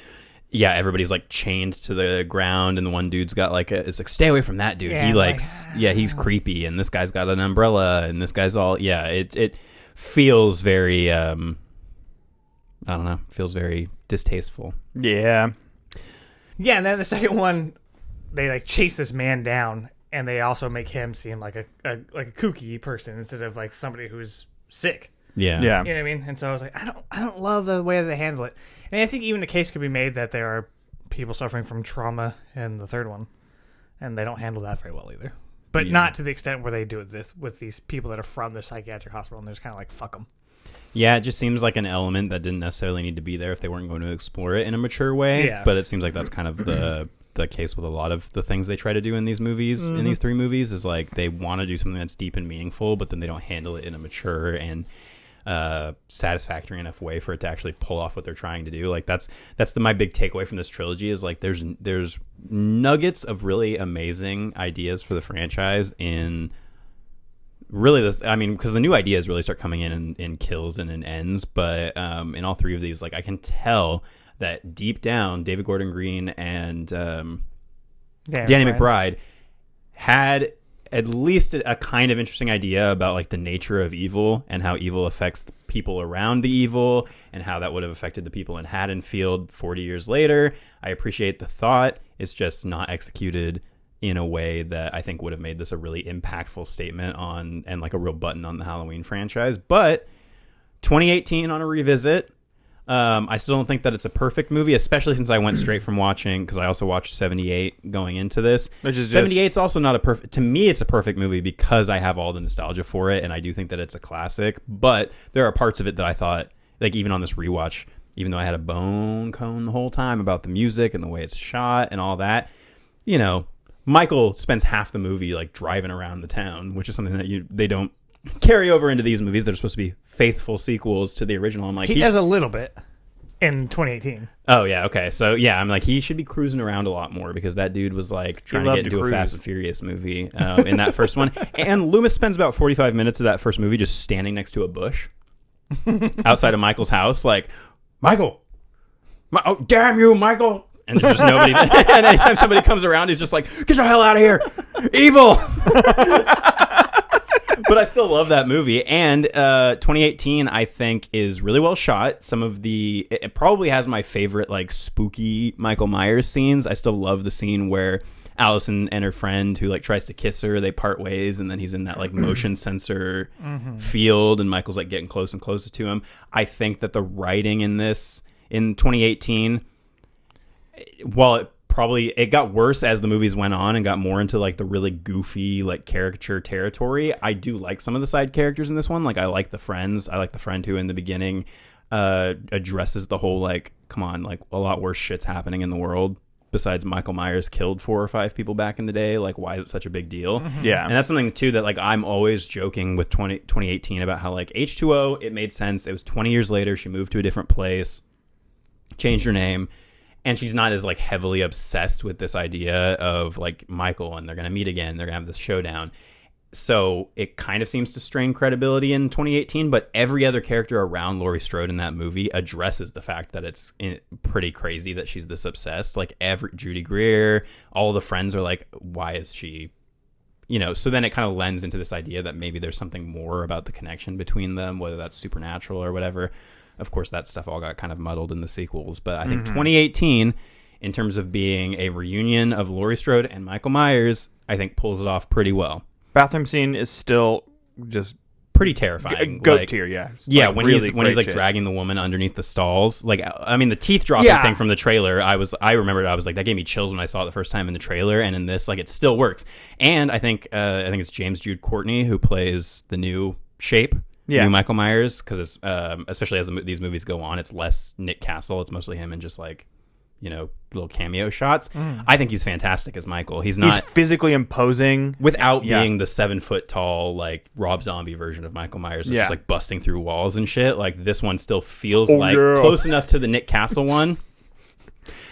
yeah, everybody's like chained to the ground, and the one dude's got like it's like, stay away from that dude. Yeah, He likes... he's creepy, and this guy's got an umbrella, and this guy's all... Yeah, it feels very... I don't know. Feels very distasteful. Yeah. Yeah, and then the second one... They like chase this man down, and they also make him seem like a kooky person instead of like somebody who's sick. Yeah. Yeah. You know what I mean? And so I was like, I don't love the way that they handle it. And I think even the case could be made that there are people suffering from trauma in the third one, and they don't handle that very well either. But not to the extent where they do it with these people that are from the psychiatric hospital, and they're just kind of like, fuck them. Yeah, it just seems like an element that didn't necessarily need to be there if they weren't going to explore it in a mature way. Yeah. But it seems like that's kind of the case with a lot of the things they try to do in these movies, in these three movies, is like they want to do something that's deep and meaningful, but then they don't handle it in a mature and satisfactory enough way for it to actually pull off what they're trying to do. Like that's my big takeaway from this trilogy is like there's nuggets of really amazing ideas for the franchise in really this. I mean, because the new ideas really start coming in Kills and in Ends, but in all three of these, like I can tell that deep down, David Gordon Green and Danny McBride had at least a kind of interesting idea about like the nature of evil and how evil affects the people around the evil and how that would have affected the people in Haddonfield 40 years later. I appreciate the thought. It's just not executed in a way that I think would have made this a really impactful statement on and like a real button on the Halloween franchise. But 2018 on a revisit, I still don't think that it's a perfect movie, especially since I went straight from watching, because I also watched 78 going into this. 78's also not a perfect... To me, it's a perfect movie because I have all the nostalgia for it, and I do think that it's a classic. But there are parts of it that I thought, like even on this rewatch, even though I had a bone cone the whole time about the music and the way it's shot and all that, you know, Michael spends half the movie like driving around the town, which is something that they don't carry over into these movies that are supposed to be faithful sequels to the original. I'm like, he does a little bit in 2018. Oh yeah, okay. So yeah, I'm like, he should be cruising around a lot more because that dude was like trying to get into a Fast and Furious movie in that first one. And Loomis spends about 45 minutes of that first movie just standing next to a bush outside of Michael's house, like, Michael, oh damn you, Michael. And there's just nobody. And anytime somebody comes around, he's just like, get the hell out of here, evil. But I still love that movie. And 2018, I think, is really well shot. It probably has my favorite, like, spooky Michael Myers scenes. I still love the scene where Allison and her friend who, like, tries to kiss her, they part ways, and then he's in that, like, motion sensor field, and Michael's, like, getting close and closer to him. I think that the writing in this, in 2018, while it got worse as the movies went on and got more into like the really goofy like caricature territory. I do like some of the side characters in this one. Like I like the friends. I like the friend who in the beginning addresses the whole like, come on, like a lot worse shit's happening in the world besides Michael Myers killed 4 or 5 people back in the day. Like why is it such a big deal? Yeah. And that's something too that like I'm always joking with 2018 about how like H2O, it made sense. It was 20 years later. She moved to a different place, changed her name. And she's not as like heavily obsessed with this idea of like Michael and they're going to meet again. They're going to have this showdown. So it kind of seems to strain credibility in 2018, but every other character around Laurie Strode in that movie addresses the fact that it's pretty crazy that she's this obsessed. Like Judy Greer, all the friends are like, why is she, so then it kind of lends into this idea that maybe there's something more about the connection between them, whether that's supernatural or whatever. Of course, that stuff all got kind of muddled in the sequels, but I think 2018, in terms of being a reunion of Laurie Strode and Michael Myers, I think pulls it off pretty well. Bathroom scene is still just pretty terrifying. Goat tier, yeah. Yeah, like when really he's like shit. dragging the woman underneath the stalls. Like, I mean, the teeth dropping thing from the trailer, I remembered, I was like, that gave me chills when I saw it the first time in the trailer, and in this, like, it still works. And I think it's James Jude Courtney who plays the new Shape, new Michael Myers, because it's especially as these movies go on, it's less Nick Castle, it's mostly him and just like, little cameo shots. I think he's fantastic as Michael. He's physically imposing without being the 7 foot tall like Rob Zombie version of Michael Myers. It's just like busting through walls and shit. Like this one still feels close enough to the Nick Castle one.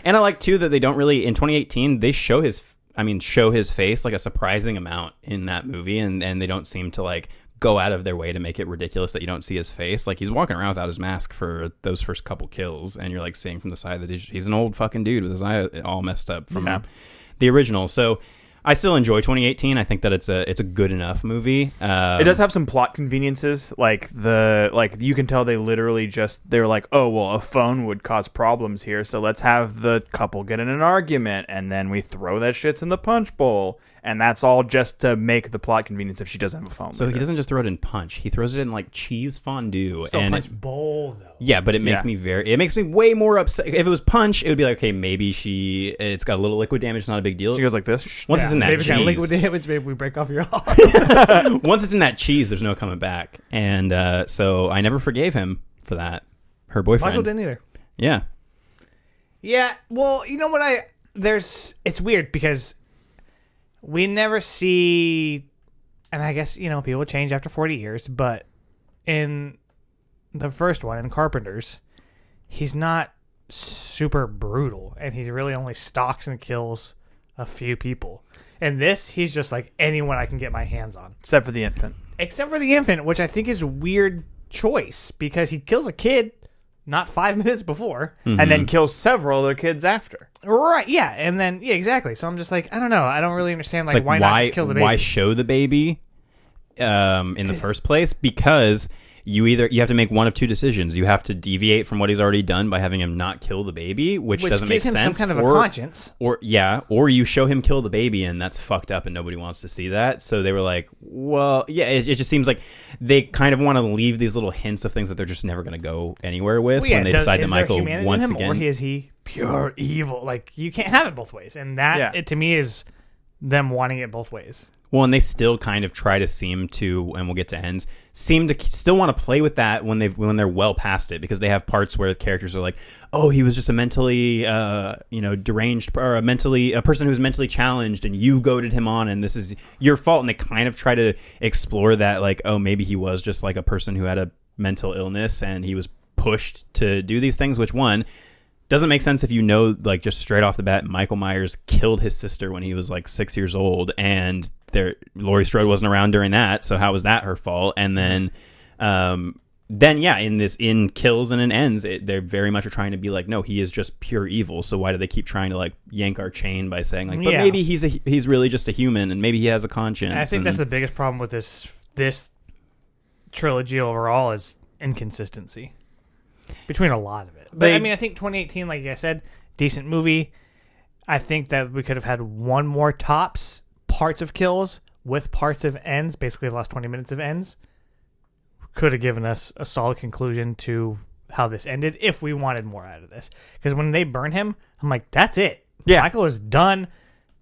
And I like too that they don't really in 2018 they show his face like a surprising amount in that movie, and they don't seem to like go out of their way to make it ridiculous that you don't see his face. Like he's walking around without his mask for those first couple kills, and you're like seeing from the side that he's an old fucking dude with his eye all messed up from the original. So I still enjoy 2018. I think that it's a good enough movie. It does have some plot conveniences, like you can tell they're like, oh well, a phone would cause problems here, so let's have the couple get in an argument, and then we throw that shits in the punch bowl, and that's all just to make the plot convenience if she doesn't have a phone. So he doesn't just throw it in punch; he throws it in like cheese fondue. Still punch bowl though. Yeah, but it makes me way more upset. If it was punch, it would be like, okay, maybe it's got a little liquid damage, it's not a big deal. She goes like this. Once it's in that maybe cheese, got liquid damage, maybe we break off your arm. Once it's in that cheese, there's no coming back. And so I never forgave him for that. Her boyfriend. Michael didn't either. Yeah. Yeah. Well, you know what? It's weird because we never see, and I guess people change after 40 years, but in the first one in Carpenter's, he's not super brutal, and he really only stalks and kills a few people. In this, he's just like anyone I can get my hands on. Except for the infant, which I think is a weird choice because he kills a kid not 5 minutes before. And then kills several other kids after. Right, yeah. And then, yeah, exactly. So I'm just like, I don't know. I don't really understand why not just kill the baby? Why show the baby in the first place? Because you have to make one of two decisions. You have to deviate from what he's already done by having him not kill the baby, which doesn't make sense. Some kind of a conscience. Or you show him kill the baby, and that's fucked up, and nobody wants to see that. So they were like, well, yeah, it just seems like they kind of want to leave these little hints of things that they're just never going to go anywhere with when they decide that Michael once again. Or is he pure evil? Like, you can't have it both ways, and that it, to me, is them wanting it both ways. Well, and they still kind of try to seem to, and we'll get to ends, seem to still want to play with that when they're well past it, because they have parts where the characters are like, oh, he was just a mentally, deranged, or a person who's mentally challenged, and you goaded him on, and this is your fault. And they kind of try to explore that, like, oh, maybe he was just like a person who had a mental illness, and he was pushed to do these things, which doesn't make sense if like just straight off the bat, Michael Myers killed his sister when he was like 6 years old, and Laurie Strode wasn't around during that, so how was that her fault? And then in Kills and in Ends, they very much are trying to be like, no, he is just pure evil. So why do they keep trying to like yank our chain by saying like, but maybe he's really just a human, and maybe he has a conscience? And I think that's the biggest problem with this trilogy overall is inconsistency between a lot of it. But I think 2018, like I said, decent movie. I think that we could have had one more tops, parts of Kills with parts of Ends, basically the last 20 minutes of Ends, could have given us a solid conclusion to how this ended if we wanted more out of this. Because when they burn him, I'm like, that's it. Yeah. Michael is done.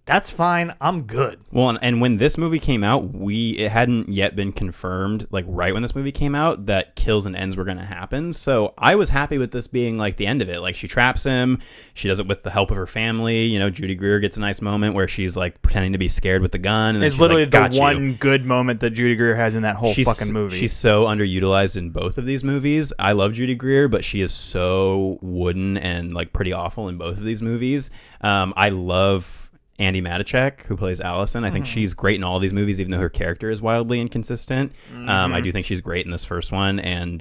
That's fine. I'm good. Well, and when this movie came out, it hadn't yet been confirmed, like right when this movie came out, that Kills and Ends were going to happen. So I was happy with this being like the end of it. Like she traps him. She does it with the help of her family. Judy Greer gets a nice moment where she's like pretending to be scared with the gun. And it's literally like, the one good moment that Judy Greer has in that whole fucking movie. She's so underutilized in both of these movies. I love Judy Greer, but she is so wooden and like pretty awful in both of these movies. I love Andy Matichak, who plays Allison. I think she's great in all these movies, even though her character is wildly inconsistent. I do think she's great in this first one, and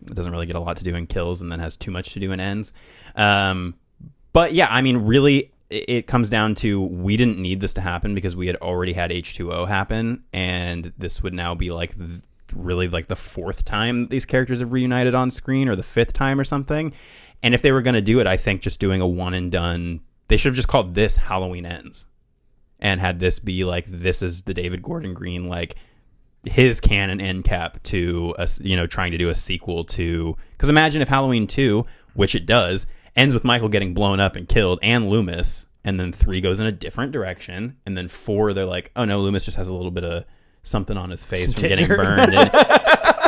doesn't really get a lot to do in Kills, and then has too much to do in Ends. But yeah, I mean, really, it comes down to we didn't need this to happen because we had already had H2O happen, and this would now be like really like the fourth time these characters have reunited on screen, or the fifth time or something. And if they were going to do it, I think just doing a one and done, they should have just called this Halloween Ends and had this be like, this is the David Gordon Green, like his canon end cap to us, trying to do a sequel to, because imagine if Halloween 2, which it does, ends with Michael getting blown up and killed and Loomis, and then 3 goes in a different direction, and then 4 they're like, oh no, Loomis just has a little bit of something on his face from getting burned. And,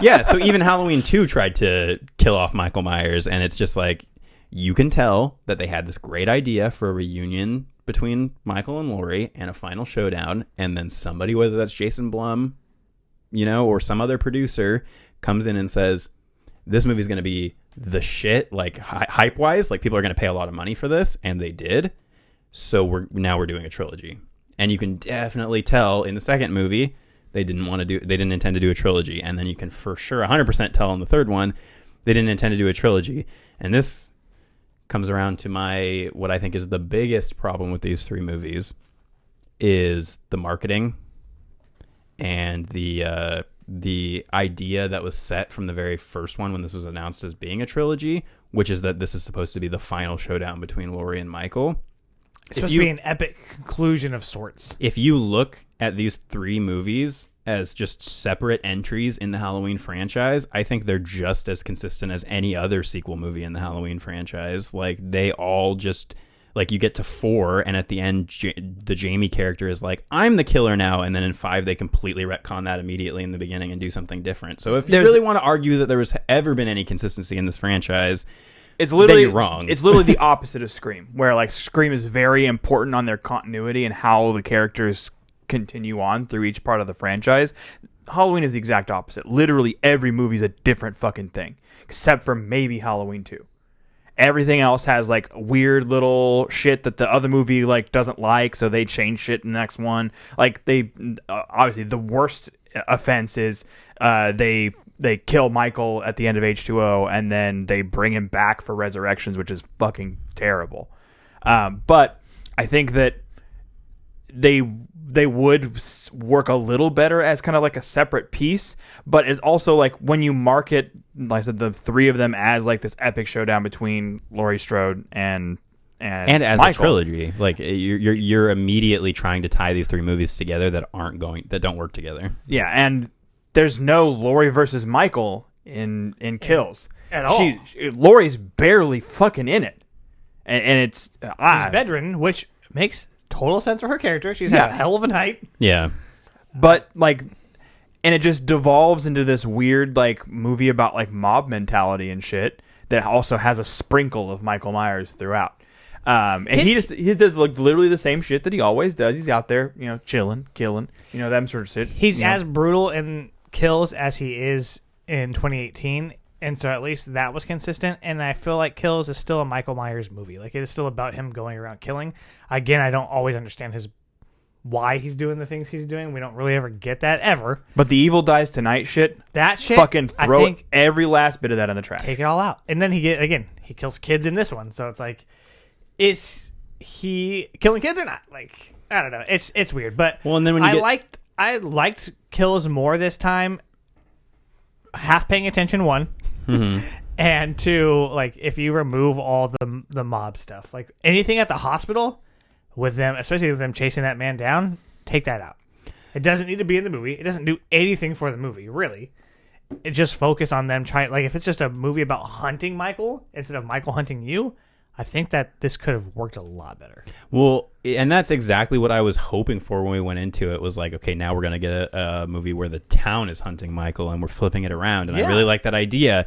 yeah, so even Halloween 2 tried to kill off Michael Myers, and it's just like, you can tell that they had this great idea for a reunion between Michael and Laurie and a final showdown, and then somebody, whether that's Jason Blum, or some other producer, comes in and says, this movie's going to be the shit, like hype-wise, like people are going to pay a lot of money for this, and they did. So we're doing a trilogy. And you can definitely tell in the second movie they didn't intend to do a trilogy, and then you can for sure 100% tell in the third one they didn't intend to do a trilogy. And this comes around to what I think is the biggest problem with these 3 movies is the marketing and the idea that was set from the very first one when this was announced as being a trilogy, which is that this is supposed to be the final showdown between Laurie and Michael. It's supposed to be an epic conclusion of sorts. If you look at these 3 movies as just separate entries in the Halloween franchise, I think they're just as consistent as any other sequel movie in the Halloween franchise. Like, they all just, like, you get to 4, and at the end, the Jamie character is like, I'm the killer now, and then in 5, they completely retcon that immediately in the beginning and do something different. So if you really want to argue that there was ever been any consistency in this franchise, it's literally, then you're wrong. It's literally the opposite of Scream, where like Scream is very important on their continuity and how the characters continue on through each part of the franchise. Halloween is the exact opposite. Literally every movie is a different fucking thing, except for maybe Halloween 2. Everything else has like weird little shit that the other movie like doesn't like, so they change shit in the next one. Like they obviously the worst offense is they kill Michael at the end of H2O, and then they bring him back for Resurrections, which is fucking terrible. But I think that they would work a little better as kind of like a separate piece, but it's also like when you market, like I said, the 3 of them as like this epic showdown between Laurie Strode and as Michael. a trilogy, like you're immediately trying to tie these 3 movies together that don't work together. Yeah, and there's no Laurie versus Michael in Kills at all. Laurie's barely fucking in it, and it's she's bedridden, which makes total sense for her character. She's had a hell of a night. Yeah, but like, and it just devolves into this weird like movie about like mob mentality and shit that also has a sprinkle of Michael Myers throughout. And he does like literally the same shit that he always does. He's out there, chilling, killing, them sort of shit. He's as brutal in Kills as he is in 2018, and so at least that was consistent. And I feel like Kills is still a Michael Myers movie. Like, it is still about him going around killing. Again, I don't always understand why he's doing the things he's doing. We don't really ever get that ever. But the Evil Dies Tonight shit, that shit, fucking throw every last bit of that in the trash. Take it all out. And then he kills kids in this one. So it's like, is he killing kids or not? Like, I don't know. It's weird. But well, and then when I liked Kills more this time. Half paying attention, 1, and 2, like, if you remove all the mob stuff, like anything at the hospital with them, especially with them chasing that man down, take that out. It doesn't need to be in the movie. It doesn't do anything for the movie, really. It just focus on them trying. Like, if it's just a movie about hunting Michael instead of Michael hunting you, I think that this could have worked a lot better. Well, and that's exactly what I was hoping for when we went into it. Was like, okay, now we're going to get a movie where the town is hunting Michael and we're flipping it around. And I really like that idea.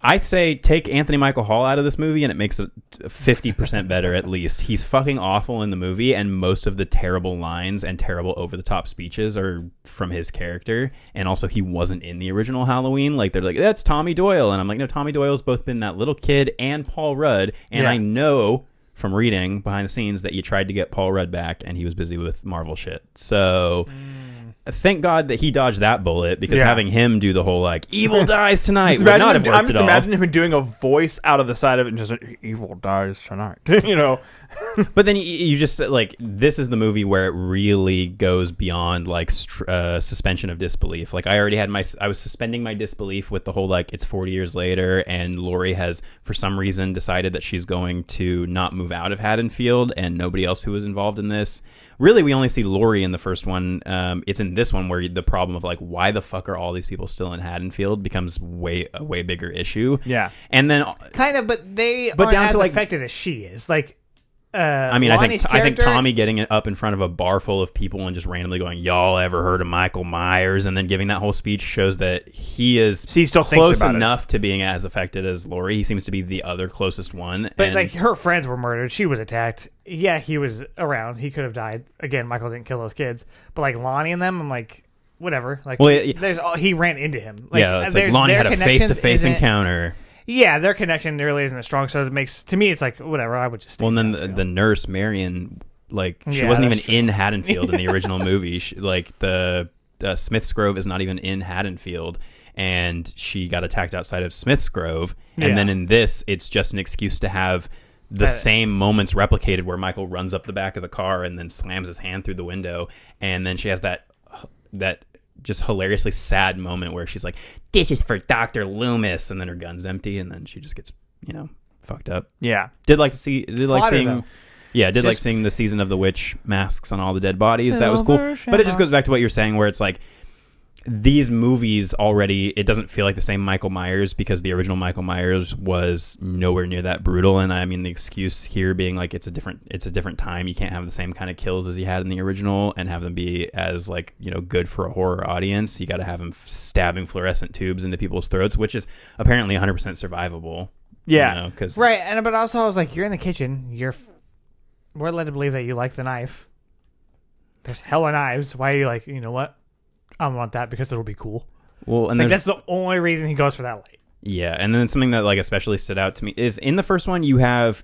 I'd say take Anthony Michael Hall out of this movie and it makes it 50% better at least. He's fucking awful in the movie, and most of the terrible lines and terrible over-the-top speeches are from his character. And also, he wasn't in the original Halloween. Like, they're like, that's Tommy Doyle. And I'm like, no, Tommy Doyle's both been that little kid and Paul Rudd. And I know from reading behind the scenes that you tried to get Paul Rudd back, and he was busy with Marvel shit. So thank God that he dodged that bullet, because having him do the whole like evil dies tonight would not have worked I'm just at all. imagining him doing a voice out of the side of it and just evil dies tonight. You know. But then you just like, this is the movie where it really goes beyond like suspension of disbelief. Like I was suspending my disbelief with the whole like it's 40 years later and Laurie has for some reason decided that she's going to not move out of Haddonfield, and nobody else who was involved in this. Really, we only see Laurie in the first one. It's in this one where the problem of like why the fuck are all these people still in Haddonfield becomes a way bigger issue. Yeah, and then kind of, but they aren't down as to like affected as she is. Like. I mean, I think Tommy getting it up in front of a bar full of people and just randomly going, "Y'all ever heard of Michael Myers?" and then giving that whole speech shows that he is still close enough to being as affected as Laurie. He seems to be the other closest one. But like her friends were murdered, she was attacked. Yeah, he was around. He could have died. Again, Michael didn't kill those kids. But like Lonnie and them, I'm like, whatever. Like, he ran into him. Like, yeah, it's like Lonnie had a face-to-face encounter. Yeah, their connection really isn't as strong, so it makes, to me, it's like, whatever, I would just stay. Well, and then the nurse, Marion, like, she wasn't even in Haddonfield in the original movie. Like, the Smith's Grove is not even in Haddonfield, and she got attacked outside of Smith's Grove. And then in this, it's just an excuse to have the same moments replicated where Michael runs up the back of the car and then slams his hand through the window, and then she has that just hilariously sad moment where she's like, "This is for Dr. Loomis," and then her gun's empty, and then she just gets, fucked up. Yeah. Did like seeing the Season of the Witch masks on all the dead bodies. That was cool. But it just goes back to what you're saying, where it's like, these movies already, it doesn't feel like the same Michael Myers, because the original Michael Myers was nowhere near that brutal. And I mean, the excuse here being like, it's a different time. You can't have the same kind of kills as you had in the original and have them be as like, good for a horror audience. You got to have them stabbing fluorescent tubes into people's throats, which is apparently 100% survivable. Yeah. Right. But also I was like, you're in the kitchen. We're led to believe that you like the knife. There's hella knives. Why are you like, you know what? I want that because it'll be cool. Well, and like, that's the only reason he goes for that light. Yeah, and then something that like especially stood out to me is in the first one you have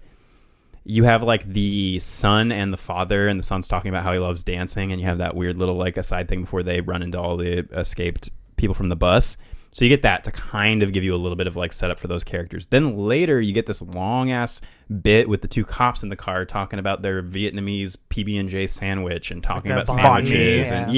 like the son and the father, and the son's talking about how he loves dancing, and you have that weird little like aside thing before they run into all the escaped people from the bus. So you get that to kind of give you a little bit of like setup for those characters. Then later you get this long ass bit with the two cops in the car talking about their Vietnamese PB&J sandwich and talking about sandwiches and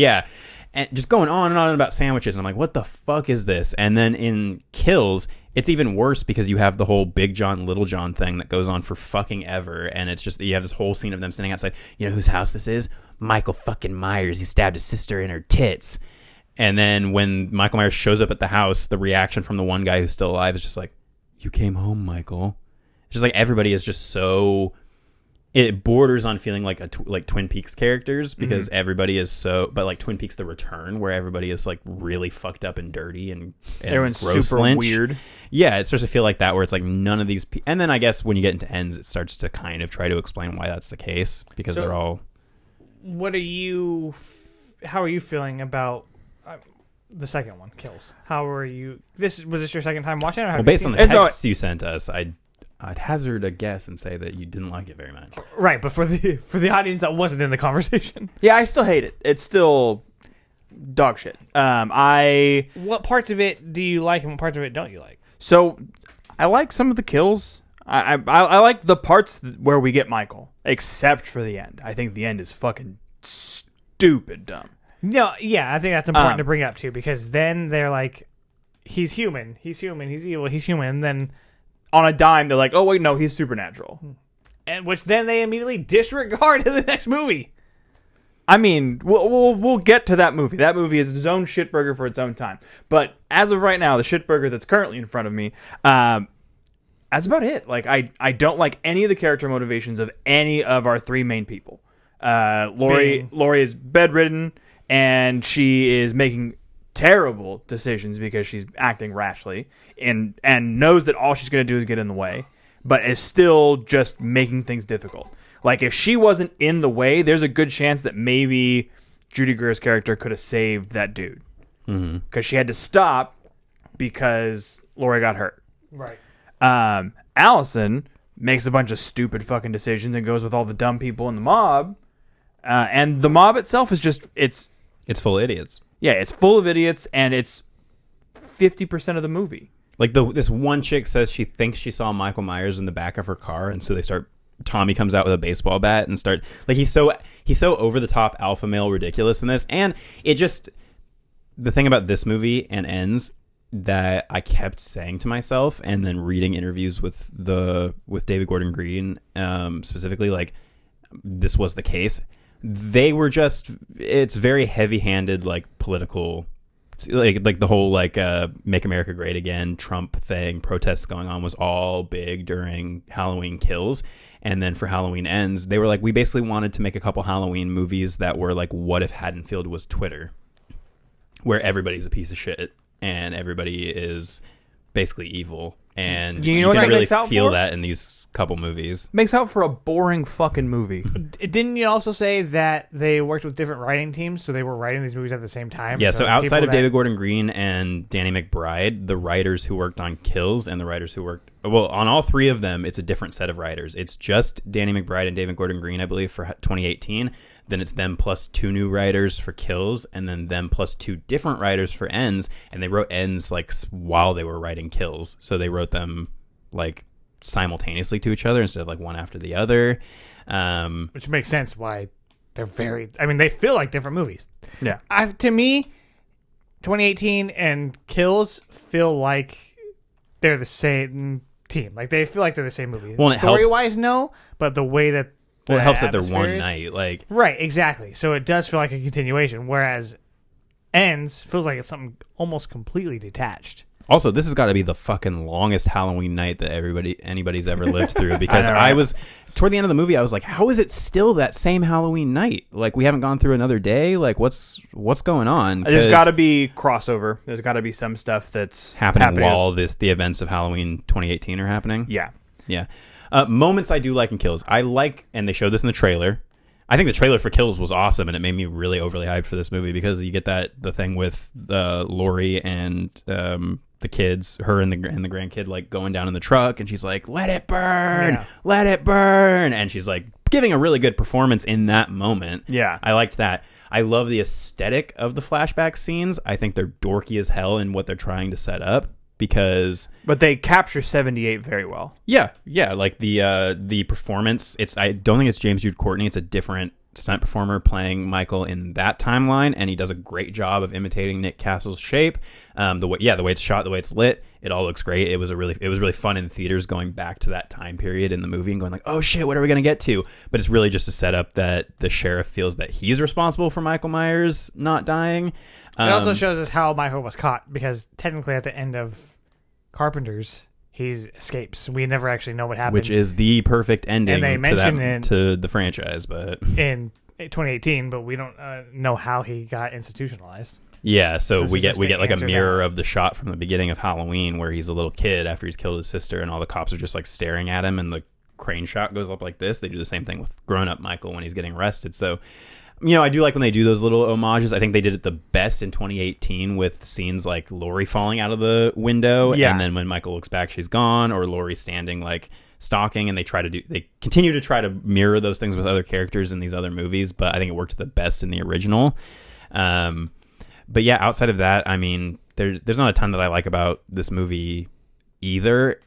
and just going on and on about sandwiches. And I'm like, what the fuck is this? And then in Kills, it's even worse because you have the whole Big John, Little John thing that goes on for fucking ever. And it's just, you have this whole scene of them sitting outside. You know whose house this is? Michael fucking Myers. He stabbed his sister in her tits. And then when Michael Myers shows up at the house, the reaction from the one guy who's still alive is just like, "You came home, Michael." It's just like everybody is just so... It borders on feeling like like Twin Peaks characters, because everybody is so, but like Twin Peaks: The Return, where everybody is like really fucked up and dirty and everyone's gross super lynch. Weird. Yeah, it starts to feel like that, where it's like none of these. And then I guess when you get into Ends, it starts to kind of try to explain why that's the case, because they're all. How are you feeling about the second one, Kills? How are you? Was this your second time watching it? Or have Based on the it? texts you sent us, I'd hazard a guess and say that you didn't like it very much. Right, but for the audience that wasn't in the conversation. Yeah, I still hate it. It's still dog shit. What parts of it do you like and what parts of it don't you like? So, I like some of the kills. I like the parts where we get Michael, except for the end. I think the end is fucking stupid dumb. No, yeah, I think that's important to bring up too, because then they're like, he's human, he's evil, he's human, and then on a dime, they're like, oh, wait, no, he's supernatural. And which then they immediately disregard in the next movie. I mean, we'll get to that movie. That movie is its own shitburger for its own time. But as of right now, the shitburger that's currently in front of me, that's about it. Like, I don't like any of the character motivations of any of our three main people. Laurie is bedridden, and she is making terrible decisions because she's acting rashly and knows that all she's going to do is get in the way, but is still just making things difficult. Like, if she wasn't in the way, there's a good chance that maybe Judy Greer's character could have saved that dude, because she had to stop because Laurie got hurt. Right. Allison makes a bunch of stupid fucking decisions and goes with all the dumb people in the mob. And the mob itself is just it's full of idiots. Yeah, it's full of idiots, and it's 50% of the movie. Like this one chick says she thinks she saw Michael Myers in the back of her car, and so Tommy comes out with a baseball bat and he's so over the top alpha male ridiculous in this. And the thing about this movie and Ends that I kept saying to myself, and then reading interviews with David Gordon Green, specifically, like, this was the case. It's very heavy-handed, like, political, like the whole, like, Make America Great Again Trump thing, protests going on, was all big during Halloween Kills. And then for Halloween Ends, they were like, we basically wanted to make a couple Halloween movies that were like, what if Haddonfield was Twitter, where everybody's a piece of shit and everybody is basically evil. And you know what can really makes out feel for? that in these couple movies. Makes out for a boring fucking movie. Didn't you also say that they worked with different writing teams, so they were writing these movies at the same time? Yeah, so outside of David Gordon Green and Danny McBride, the writers who worked on Kills and the writers who worked... Well, on all three of them, it's a different set of writers. It's just Danny McBride and David Gordon Green, I believe, for 2018. Then it's them plus 2 new writers for Kills, and then them plus 2 different writers for Ends. And they wrote Ends like while they were writing Kills. So they wrote them like simultaneously to each other instead of like one after the other. Which makes sense why they're very... I mean, they feel like different movies. Yeah. To me, 2018 and Kills feel like they're the same team. Like, they feel like they're the same movie. Well, it Story-wise, no, but the way that... Well, it helps that they're atmosphere one is- night. Like, Right, exactly. So it does feel like a continuation, whereas Ends feels like it's something almost completely detached. also, this has got to be the fucking longest Halloween night that anybody's ever lived through, because I was toward the end of the movie, I was like, how is it still that same Halloween night? Like, we haven't gone through another day. Like, what's going on? There's got to be crossover. There's got to be some stuff that's happening while the events of Halloween 2018 are happening. Yeah. Yeah. Moments I do like in Kills. I like, and they showed this in the trailer. I think the trailer for Kills was awesome, and it made me really overly hyped for this movie, because you get the thing with Laurie and the kids, her and the grandkid, like going down in the truck, and she's like, "Let it burn, let it burn," and she's like giving a really good performance in that moment. Yeah, I liked that. I love the aesthetic of the flashback scenes. I think they're dorky as hell in what they're trying to set up. But they capture 78 very well. Yeah, like the performance. I don't think it's James Jude Courtney. It's a different stunt performer playing Michael in that timeline, and he does a great job of imitating Nick Castle's shape. The way it's shot, the way it's lit, it all looks great. It was really fun in theaters going back to that time period in the movie and going like, oh shit, what are we gonna get to? But it's really just a setup that the sheriff feels that he's responsible for Michael Myers not dying. It also shows us how Michael was caught, because technically at the end of Carpenter's, he escapes. We never actually know what happens. Which is the perfect ending And they mention to the franchise, but in 2018, but we don't know how he got institutionalized. Yeah, so we get like a mirror that. of the shot from the beginning of Halloween where he's a little kid after he's killed his sister, and all the cops are just like staring at him, and the crane shot goes up like this. They do the same thing with grown-up Michael when he's getting arrested. So, I do like when they do those little homages. I think they did it the best in 2018 with scenes like Laurie falling out of the window, and then when Michael looks back, she's gone, or Laurie standing like stalking, and they continue to try to mirror those things with other characters in these other movies, but I think it worked the best in the original. But yeah, outside of that, I mean, there's not a ton that I like about this movie either.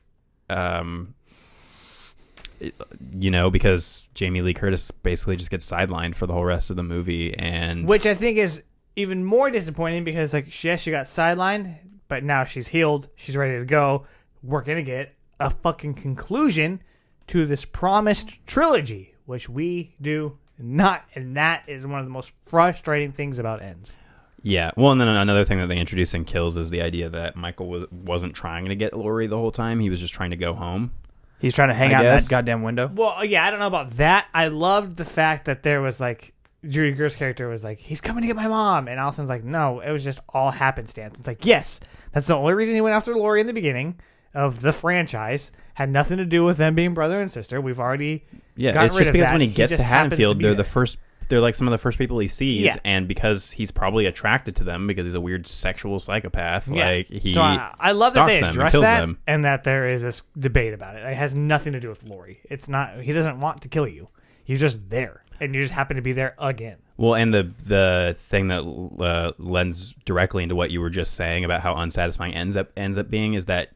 Because Jamie Lee Curtis basically just gets sidelined for the whole rest of the movie, and which I think is even more disappointing, because like she got sidelined, but now she's healed, she's ready to go. We're gonna get a fucking conclusion to this promised trilogy, which we do not, and that is one of the most frustrating things about Ends. Yeah, well, and then another thing that they introduced in Kills is the idea that Michael wasn't trying to get Laurie the whole time; he was just trying to go home. He's trying to hang out in that goddamn window. Well, yeah, I don't know about that. I loved the fact that there was like, Judy Greer's character was like, he's coming to get my mom. And Allison's like, no, it was just all happenstance. It's like, yes, that's the only reason he went after Laurie in the beginning of the franchise. Had nothing to do with them being brother and sister. We've already it's just because when he gets to Haddonfield, they're the first like some of the first people he sees, Yeah. and because he's probably attracted to them because he's a weird sexual psychopath. Like he so I love that stalks they them and address kills that them. and that there is this debate about it. It has nothing to do with Lori. It's not. He doesn't want to kill you. He's just there, and you just happen to be there again. Well, and the thing that lends directly into what you were just saying about how unsatisfying ends up being is that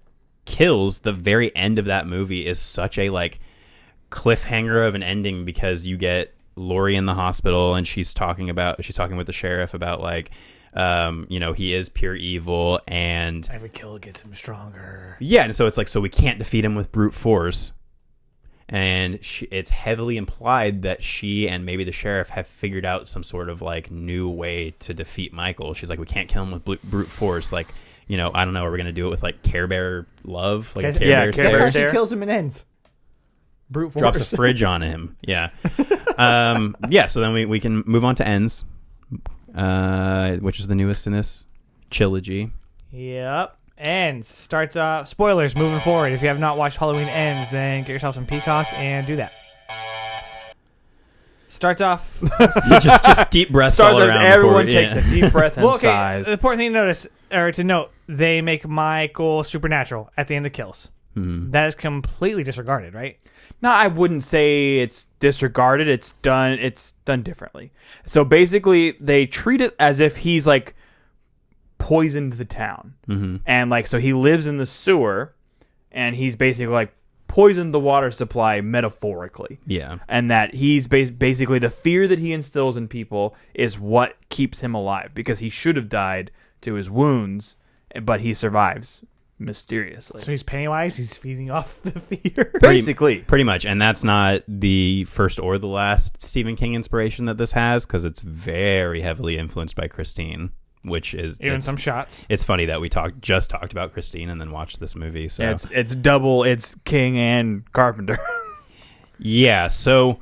Kills, the very end of that movie, is such a like cliffhanger of an ending because you get Lori in the hospital and she's talking with the sheriff about like he is pure evil and Every kill gets him stronger. yeah, and so it's like, so we can't defeat him with brute force. And it's heavily implied that she and maybe the sheriff have figured out some sort of like new way to defeat Michael. She's like, we can't kill him with brute force. Like, I don't know, are we going to do it with like Care Bear love? Like a Care Bear Care That's Bear how stare? she kills him and ends. Brute force. Drops a fridge on him. Yeah. So then we can move on to Ends, which is the newest in this trilogy. Yep. Ends. Starts off. Spoilers moving forward. If you have not watched Halloween Ends, then get yourself some Peacock and do that. Starts off. just deep breaths all around. Everyone before, takes a deep breath and sighs. The important thing to note, they make Michael supernatural at the end of Kills. Mm-hmm. That is completely disregarded, right? No, I wouldn't say it's disregarded. It's done differently. So basically, they treat it as if he's like poisoned the town, and like so he lives in the sewer, and he's basically like poisoned the water supply metaphorically. Yeah, and that he's basically the fear that he instills in people is what keeps him alive because he should have died to his wounds, but he survives mysteriously. So he's Pennywise. He's feeding off the fear. Basically. pretty much. And that's not the first or the last Stephen King inspiration that this has, because it's very heavily influenced by Christine, which is Even some shots. It's funny that we just talked about Christine and then watched this movie. So Yeah, it's double. It's King and Carpenter. yeah. So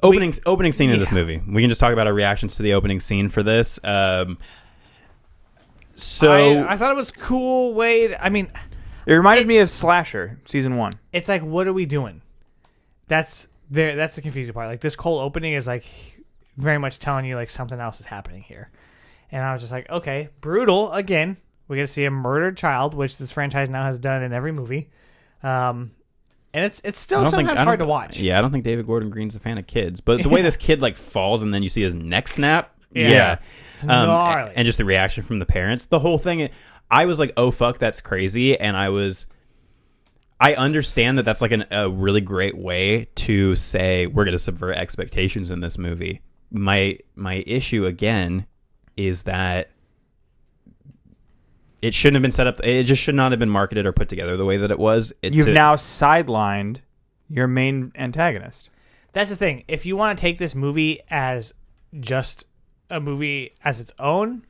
opening scene in this movie. We can just talk about our reactions to the opening scene for this. So I thought it was a cool way. It reminded me of Slasher season 1. It's like, what are we doing? That's the confusing part. Like, this cold opening is like very much telling you like something else is happening here. And I was just like, okay, brutal again. We get to see a murdered child, which this franchise now has done in every movie. And it's still sometimes hard to watch. Yeah, I don't think David Gordon Green's a fan of kids, but the way this kid like falls and then you see his neck snap. Yeah. Gnarly. And just the reaction from the parents, the whole thing, I was like, oh fuck, that's crazy. And I understand that that's like a really great way to say we're going to subvert expectations in this movie. My issue again is that it shouldn't have been set up. It just should not have been marketed or put together the way that it was. You've now sidelined your main antagonist. That's the thing. If you want to take this movie as just a movie as its own,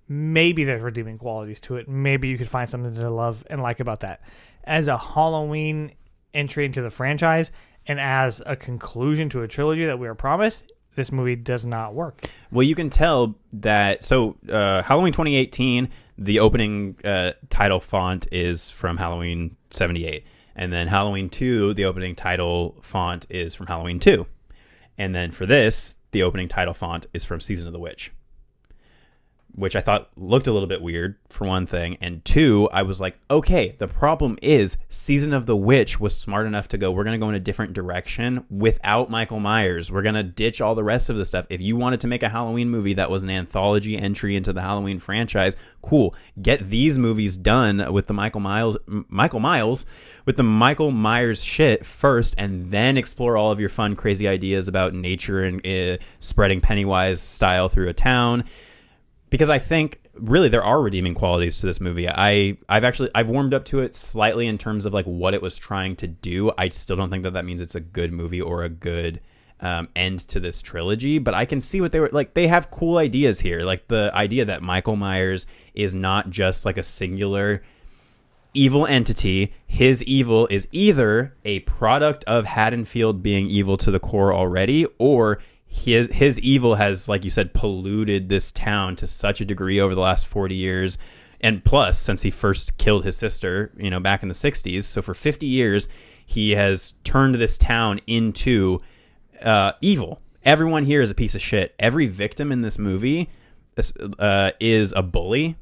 maybe there's redeeming qualities to it. Maybe you could find something to love and like about that. As a Halloween entry into the franchise and as a conclusion to a trilogy that we were promised, this movie does not work. Well, you can tell that. So Halloween 2018, the opening title font is from Halloween 78. And then Halloween 2, the opening title font is from Halloween 2. And then for this, the opening title font is from Season of the Witch, which I thought looked a little bit weird, for one thing. And two, I was like, okay, the problem is Season of the Witch was smart enough to go, we're going to go in a different direction without Michael Myers. We're going to ditch all the rest of the stuff. If you wanted to make a Halloween movie that was an anthology entry into the Halloween franchise, cool. Get these movies done with the Michael Myers shit first, and then explore all of your fun, crazy ideas about nature and spreading Pennywise style through a town. Because I think really there are redeeming qualities to this movie. I've warmed up to it slightly in terms of like what it was trying to do. I still don't think that means it's a good movie or a good end to this trilogy, but I can see what they were like. They have cool ideas here, like the idea that Michael Myers is not just like a singular evil entity. His evil is either a product of Haddonfield being evil to the core already, or his evil has, like you said, polluted this town to such a degree over the last 40 years. And plus, since he first killed his sister, back in the 60s. So for 50 years, he has turned this town into evil. everyone here is a piece of shit. Every victim in this movie is a bully,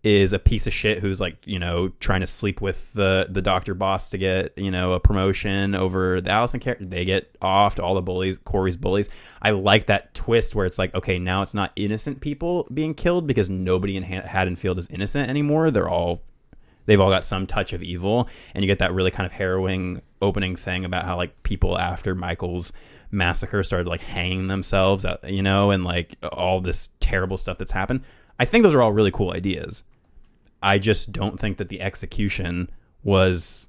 is a piece of shit who's like, you know, trying to sleep with the doctor boss to get, you know, a promotion over the Allison character. They get offed, all the bullies, Corey's bullies. I like that twist where it's like, okay, now it's not innocent people being killed because nobody in Haddonfield is innocent anymore. They've all got some touch of evil, and you get that really kind of harrowing opening thing about how like people after Michael's massacre started like hanging themselves, you know, and like all this terrible stuff that's happened. I think those are all really cool ideas. I just don't think that the execution was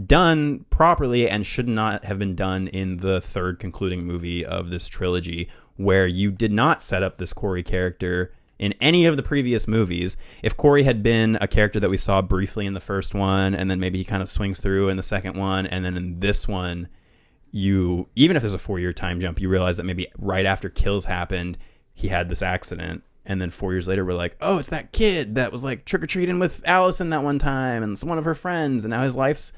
done properly and should not have been done in the third concluding movie of this trilogy, where you did not set up this Corey character in any of the previous movies. If Corey had been a character that we saw briefly in the first one, and then maybe he kind of swings through in the second one, and then in this one, even if there's a 4-year time jump, you realize that maybe right after Kills happened, he had this accident. And then 4 years later, we're like, oh, it's that kid that was like trick-or-treating with Allison that one time, and it's one of her friends, and now his life's...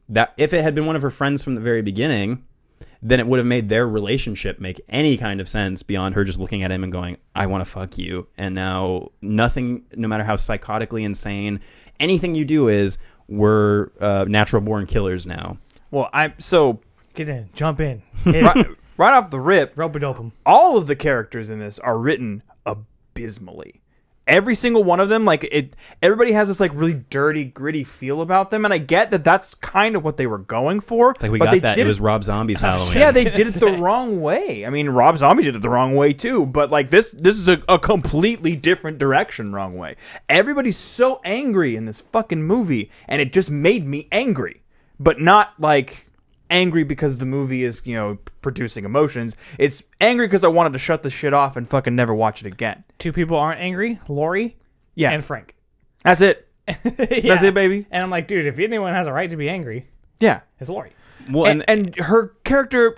That if it had been one of her friends from the very beginning, then it would have made their relationship make any kind of sense beyond her just looking at him and going, I want to fuck you. And now nothing, no matter how psychotically insane, anything you do is, we're natural-born killers now. Well, Get in. Jump in. right off the rip, Rope-a-dope 'em. all of the characters in this are written abysmally. Every single one of them, everybody has this like really dirty, gritty feel about them, and I get that that's kind of what they were going for. Like we got that. It was Rob Zombie's Halloween. Yeah, they did it the wrong way. I mean, Rob Zombie did it the wrong way too, but like this is a completely different direction, wrong way. Everybody's so angry in this fucking movie, and it just made me angry, but not like angry because the movie is, you know, producing emotions. It's angry because I wanted to shut the shit off and fucking never watch it again. Two people aren't angry, Lori and Frank. That's it. Yeah. That's it, baby. And I'm like, dude, if anyone has a right to be angry, Yeah. it's Lori. Well, And her character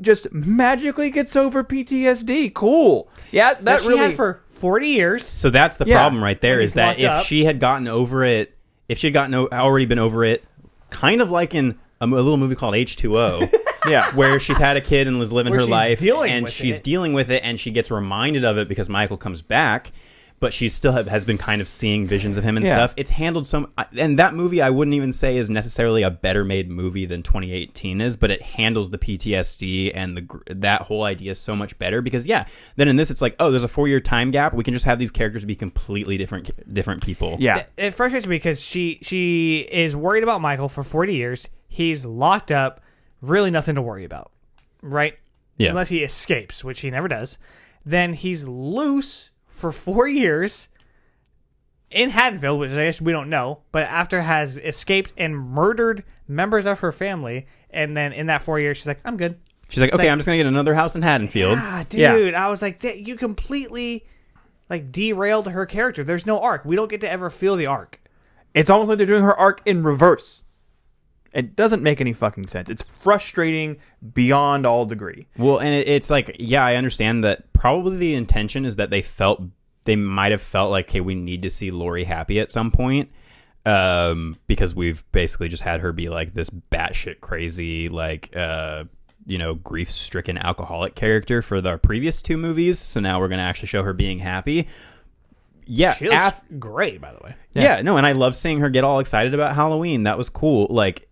just magically gets over PTSD. Cool. Yeah, that she really... had for 40 years. so that's the Yeah. problem right there, When is he's that locked if up. she had gotten over it, if she had already been over it, kind of like in a little movie called H2O, Yeah. where she's had a kid and is living Where her she's life, dealing and with she's it. dealing with it, and she gets reminded of it because Michael comes back, but she still has been kind of seeing visions of him and Yeah. stuff. It's handled and that movie I wouldn't even say is necessarily a better made movie than 2018 is, but it handles the PTSD and that whole idea so much better, because then in this it's like, oh, there's a 4-year time gap, we can just have these characters be completely different people. Yeah. It frustrates me because she is worried about Michael for 40 years. He's locked up, really nothing to worry about, right? Yeah. Unless he escapes, which he never does. Then he's loose for 4 years in Haddonfield, which I guess we don't know, but after has escaped and murdered members of her family, and then in that 4 years, she's like, I'm good. She's like, okay, I'm just gonna get another house in Haddonfield. Ah, dude, I was like, you completely like derailed her character. There's no arc. We don't get to ever feel the arc. It's almost like they're doing her arc in reverse. It doesn't make any fucking sense. It's frustrating beyond all degree. Well, and it's like, I understand that probably the intention is that they might have felt like, hey, we need to see Lori happy at some point, because we've basically just had her be like this batshit crazy, like, grief-stricken alcoholic character for our previous 2 movies. So now we're going to actually show her being happy. Yeah, She looks great, by the way. and I love seeing her get all excited about Halloween. That was cool. Like,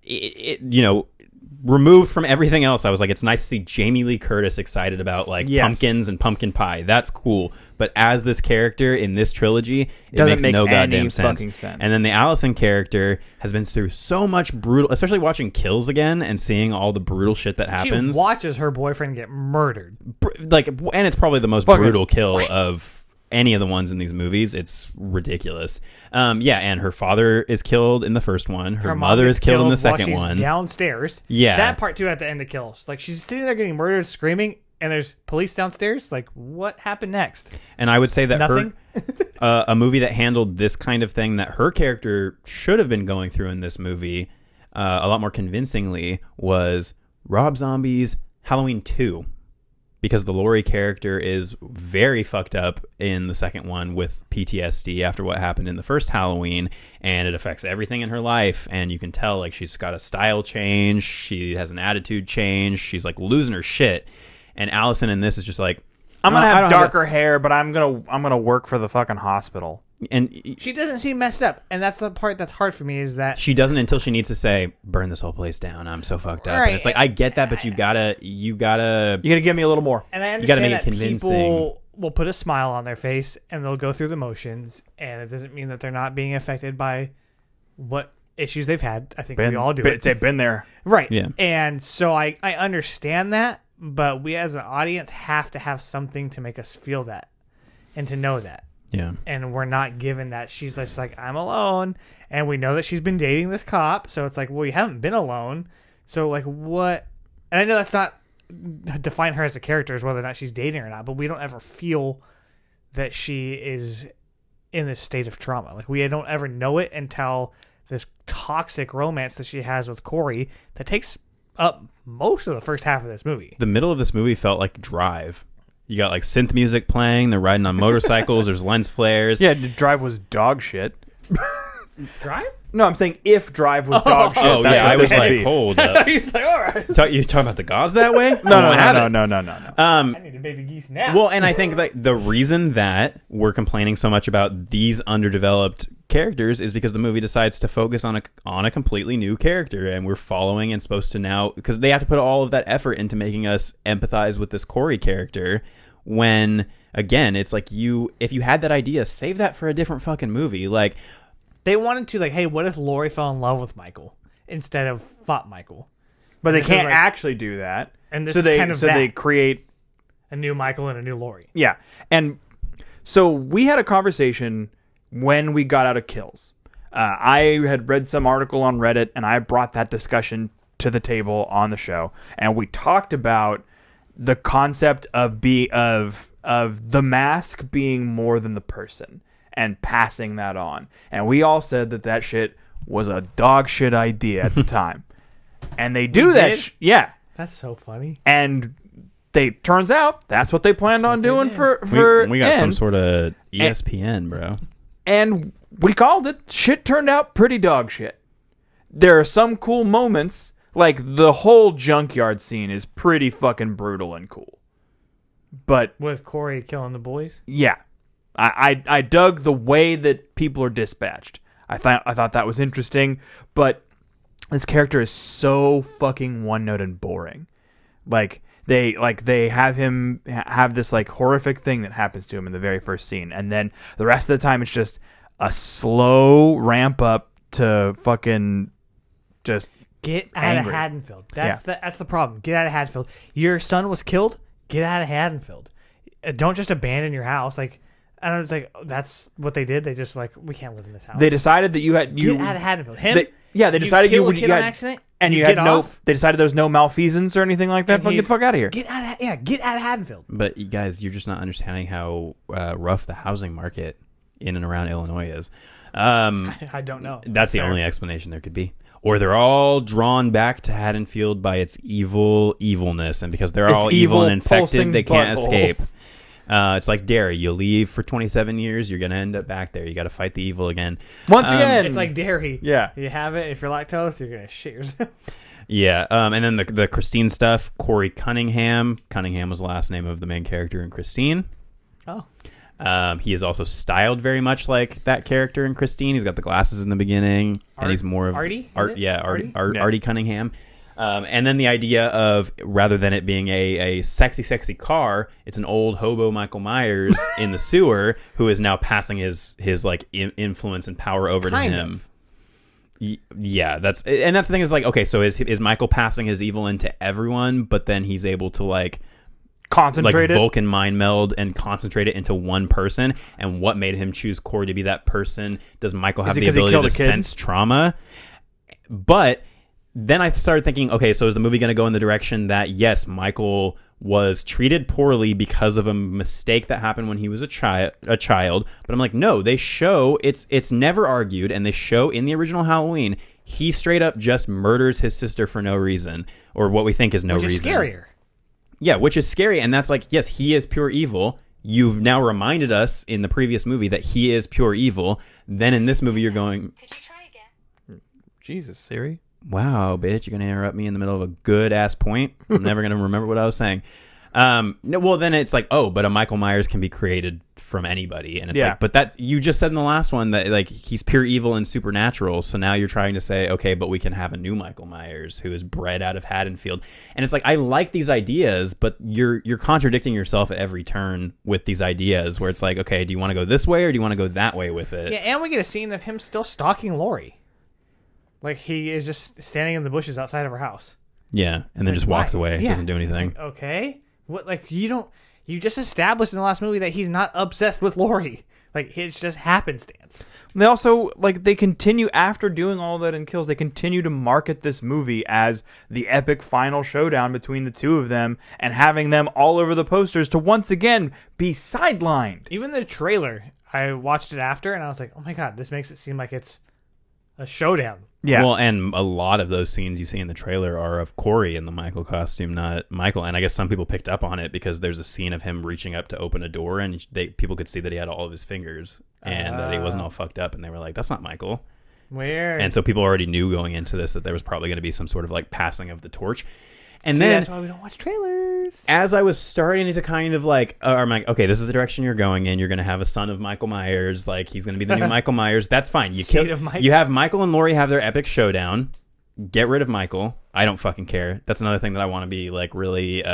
removed from everything else, I was like, it's nice to see Jamie Lee Curtis excited about pumpkins and pumpkin pie. That's cool. But as this character in this trilogy, it makes no goddamn sense. And then the Allison character has been through so much brutal, especially watching Kills again and seeing all the brutal shit that happens. She watches her boyfriend get murdered. And it's probably the most brutal kill of any of the ones in these movies. It's ridiculous. And her father is killed in the first one. Her mother is killed in the second one. Downstairs. Yeah. That part too at the end of Kills. Like, she's sitting there getting murdered, screaming, and there's police downstairs. Like, what happened next? And I would say that Nothing? a movie that handled this kind of thing that her character should have been going through in this movie a lot more convincingly was Rob Zombie's Halloween 2. Because the Lori character is very fucked up in the second one with PTSD after what happened in the first Halloween, and it affects everything in her life, and you can tell like she's got a style change, she has an attitude change, she's like losing her shit. And Allison in this is just like, I'm gonna I have don't darker hair, but I'm gonna work for the fucking hospital. and She doesn't seem messed up, and that's the part that's hard for me is that she doesn't until she needs to say, burn this whole place down. I'm so fucked up. Right. And it's like, I get that, but you gotta You gotta give me a little more. and I you gotta understand make it that convincing. people will put a smile on their face and they'll go through the motions, and it doesn't mean that they're not being affected by what issues they've had. I think we all do it. Been there. Right. Yeah. And so I understand that, but we as an audience have to have something to make us feel that and to know that. Yeah. And we're not given that. She's just like, I'm alone. And we know that she's been dating this cop. So it's like, well, you haven't been alone. So, like, what? And I know that's not define her as a character as whether or not she's dating or not, but we don't ever feel that she is in this state of trauma. Like, we don't ever know it until this toxic romance that she has with Corey that takes up most of the first half of this movie. The middle of this movie felt like Drive. You got like synth music playing. They're riding on motorcycles. There's lens flares. Yeah, Drive was dog shit. Drive? No, I'm saying if Drive was dog shit. Oh that's yeah, what I was this would like, be. hold up. He's like, all right. You talking about the gauze that way? No. Um, I need a baby geese now. well, and I think like the reason that we're complaining so much about these underdeveloped characters is because the movie decides to focus on a completely new character, and we're following and supposed to now, because they have to put all of that effort into making us empathize with this Corey character. When again, it's like if you had that idea, save that for a different fucking movie. Like they wanted to, like, hey, what if Lori fell in love with Michael instead of fought Michael? But they This is can't like- actually do that. And this so is they kind of so that. they create A new Michael and a new Lori. Yeah. And so we had a conversation when we got out of Kills. I had read some article on Reddit, and I brought that discussion to the table on the show. And we talked about the concept of the mask being more than the person and passing that on. And we all said that shit was a dog shit idea at the time. And they do that. did? Yeah. That's so funny. And turns out that's what they planned on doing for we got some End. sort of ESPN, bro. And we called it. Shit turned out pretty dog shit. There are some cool moments, like the whole junkyard scene is pretty fucking brutal and cool. But With Corey killing the boys? yeah, I dug the way that people are dispatched. I thought that was interesting, but this character is so fucking one note and boring. Like they have him have this like horrific thing that happens to him in the very first scene, and then the rest of the time it's just a slow ramp up to fucking just Get out Angry. of Haddonfield. That's the problem. Get out of Haddonfield. Your son was killed. Get out of Haddonfield. Don't just abandon your house. Like, I don't think that's what they did. They just like, we can't live in this house. They decided that you get out of Haddonfield. Him. They decided kill you would a kid you on had accident. and you get had no. off, They decided there was no malfeasance or anything like that. and Fucking get the fuck out of here. Get out of Haddonfield. But you guys, you're just not understanding how rough the housing market in and around Illinois is. I don't know. That's the only explanation there could be. Or they're all drawn back to Haddonfield by its evilness, and because they're It's all evil, evil and infected, pulsing they can't butthole. escape. It's like dairy. You leave for 27 years, you're going to end up back there. You got to fight the evil again. Once again, It's like dairy. Yeah. You have it. If you're lactose, you're gonna shit yourself. Yeah, and then the Christine stuff, Corey Cunningham. Cunningham was the last name of the main character in Christine. Oh. He is also styled very much like that character in Christine. He's got the glasses in the beginning, and he's more of Artie? Art, Is it? yeah, Artie? Artie Cunningham. And then the idea of, rather than it being a sexy car, it's an old hobo Michael Myers in the sewer who is now passing his like influence and power over Kind to him. of. Yeah, that's the thing is like, okay, so is Michael passing his evil into everyone, but then he's able to like concentrated. Vulcan mind meld and concentrate it into one person. And what made him choose Corey to be that person? Does Michael have it the 'cause he ability killed to a kid? sense trauma? But then I started thinking, okay, so is the movie going to go in the direction that, yes, Michael was treated poorly because of a mistake that happened when he was a child? But I'm like, no, they show, it's never argued, and they show in the original Halloween, he straight up just murders his sister for no reason, or what we think is no Which reason. is scarier. Yeah, which is scary, and that's like, yes, he is pure evil. You've now reminded us in the previous movie that he is pure evil. Then in this movie, you're going, Could you try again? Jesus, Siri. wow, bitch, you're going to interrupt me in the middle of a good-ass point? I'm never going to remember what I was saying. No, well, then it's like, oh, but a Michael Myers can be created from anybody, and it's like, but that you just said in the last one that like he's pure evil and supernatural. So now you're trying to say, okay, but we can have a new Michael Myers who is bred out of Haddonfield, and it's like I like these ideas, but you're contradicting yourself at every turn with these ideas. Where it's like, okay, do you want to go this way or do you want to go that way with it? Yeah, and we get a scene of him still stalking Lori, like he is just standing in the bushes outside of her house. Yeah, and then like, just walks why? away, doesn't do anything. Like, okay, what? Like you just established in the last movie that he's not obsessed with Lori. Like it's just happenstance. They also they continue after doing all that in Kills. They continue to market this movie as the epic final showdown between the two of them, and having them all over the posters to once again be sidelined. Even the trailer, I watched it after, and I was like, oh my god, this makes it seem like it's a showdown. Yeah. Well, and a lot of those scenes you see in the trailer are of Corey in the Michael costume, not Michael. And I guess some people picked up on it because there's a scene of him reaching up to open a door, and people could see that he had all of his fingers and that he wasn't all fucked up. And they were like, "That's not Michael." Weird. And so people already knew going into this that there was probably going to be some sort of like passing of the torch. And See, then that's why we don't watch trailers. as I was starting to kind of like, I'm like, okay, this is the direction you're going in. You're going to have a son of Michael Myers. Like, he's going to be the new Michael Myers. That's fine. You have Michael and Laurie have their epic showdown. Get rid of Michael. I don't fucking care. That's another thing that I want to be like really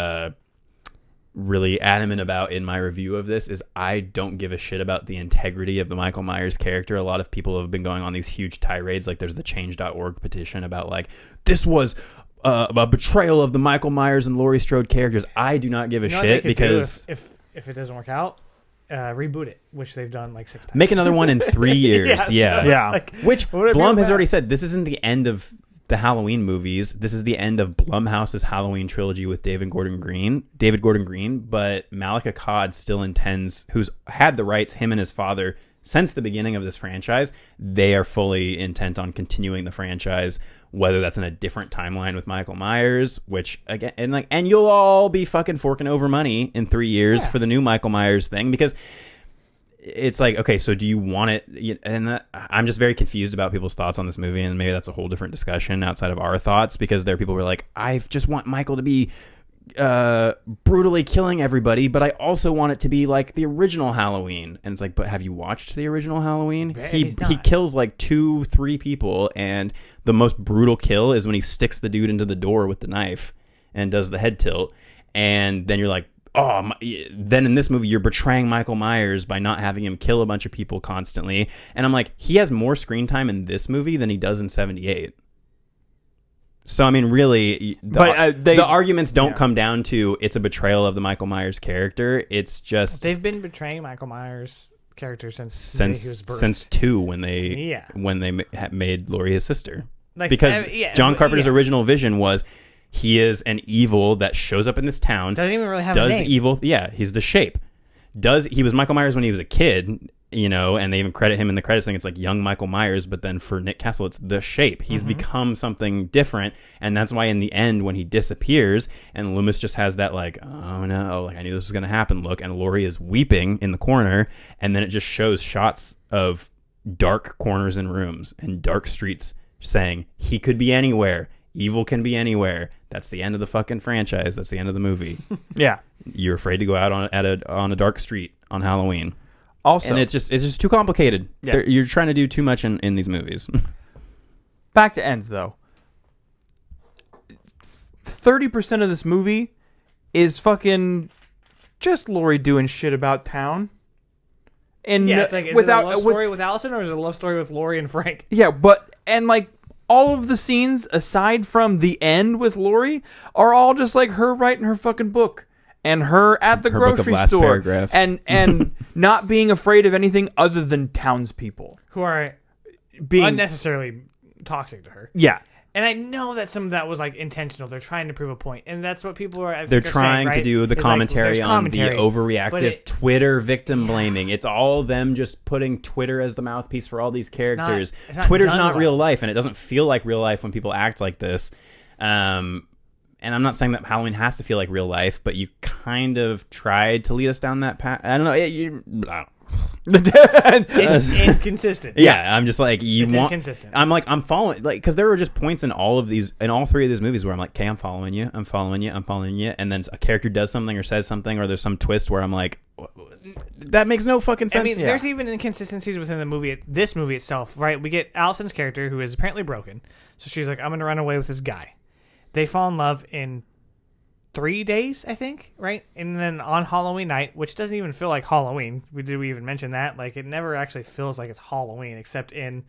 adamant about in my review of this is I don't give a shit about the integrity of the Michael Myers character. A lot of people have been going on these huge tirades. Like, there's the change.org petition about like, this was a betrayal of the Michael Myers and Laurie Strode characters. I do not give a shit because if it doesn't work out, reboot it, which they've done like 6 times. Make another one in 3 years. Yeah. Like, which Blum has already said, this isn't the end of the Halloween movies. This is the end of Blumhouse's Halloween trilogy with David Gordon Green. But Malika Akkad still intends, who's had the rights, him and his father, since the beginning of this franchise. They are fully intent on continuing the franchise, whether that's in a different timeline with Michael Myers, which again, and you'll all be fucking forking over money in 3 years for the new Michael Myers thing, because it's like, okay, so do you want it? And I'm just very confused about people's thoughts on this movie, and maybe that's a whole different discussion outside of our thoughts, because there are people who are like, I just want Michael to be brutally killing everybody, but I also want it to be like the original Halloween. And it's like, but have you watched the original Halloween? He kills like 2-3 people, and the most brutal kill is when he sticks the dude into the door with the knife and does the head tilt. And then you're like, oh, then in this movie you're betraying Michael Myers by not having him kill a bunch of people constantly. And I'm like, he has more screen time in this movie than he does in 78. So, I mean, really, the arguments don't come down to it's a betrayal of the Michael Myers character. It's just... They've been betraying Michael Myers' character since 2 when they made Laurie his sister. Because John Carpenter's original vision was he is an evil that shows up in this town. Doesn't even really have a name. Evil. Yeah, he's the Shape. He was Michael Myers when he was a kid, and they even credit him in the credits thing. It's like young Michael Myers, but then for Nick Castle, it's the Shape. He's become something different, and that's why in the end, when he disappears, and Loomis just has that like, oh no, like I knew this was going to happen look, and Laurie is weeping in the corner, and then it just shows shots of dark corners and rooms and dark streets saying, he could be anywhere. Evil can be anywhere. That's the end of the fucking franchise. That's the end of the movie. Yeah. You're afraid to go out on a dark street on Halloween. Also, and it's just too complicated. Yeah. You're trying to do too much in these movies. Back to ends, though. 30% of this movie is fucking just Laurie doing shit about town. And it's like, is it a love story with Allison, or is it a love story with Laurie and Frank? Yeah, and all of the scenes aside from the end with Laurie are all just like her writing her fucking book and her at the grocery store and not being afraid of anything other than townspeople who are being unnecessarily toxic to her. Yeah. And I know that some of that was like intentional. They're trying to prove a point, and that's what people are. They're trying to do the commentary on the overreactive Twitter victim blaming. It's all them just putting Twitter as the mouthpiece for all these characters. It's not Twitter's not real life, and it doesn't feel like real life when people act like this. And I'm not saying that Halloween has to feel like real life, but you kind of tried to lead us down that path. I don't know. It's inconsistent. Yeah, I'm just like It's inconsistent. I'm following, like, because there were just points in all 3 of these movies where I'm like, okay, I'm following you, and then a character does something or says something, or there's some twist where I'm like, that makes no fucking sense. I mean, there's even inconsistencies within the movie, this movie itself, right? We get Allison's character, who is apparently broken, so she's like, I'm going to run away with this guy. They fall in love in 3 days, I think, right? And then on Halloween night, which doesn't even feel like Halloween. Did we even mention that? Like, it never actually feels like it's Halloween, except in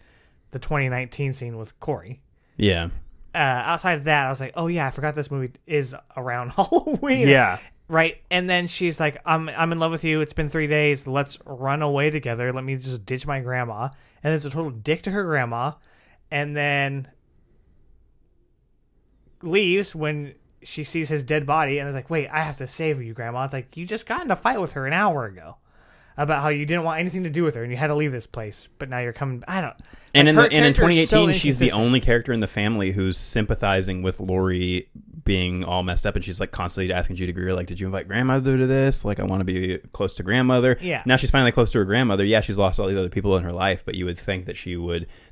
the 2019 scene with Corey. Yeah. Outside of that, I was like, oh yeah, I forgot this movie is around Halloween. Yeah. Right. And then she's like, I'm in love with you. It's been 3 days. Let's run away together. Let me just ditch my grandma. And it's a total dick to her grandma. And then leaves when she sees his dead body and is like, wait, I have to save you, Grandma. It's like, you just got in a fight with her an hour ago about how you didn't want anything to do with her and you had to leave this place, but now you're coming. I don't. And like, in 2018, so she's the only character in the family who's sympathizing with Lori being all messed up, and she's like constantly asking Judy Greer, like, did you invite grandmother to this? Like, I want to be close to grandmother. Yeah. Now she's finally close to her grandmother. Yeah, she's lost all these other people in her life, but you would think that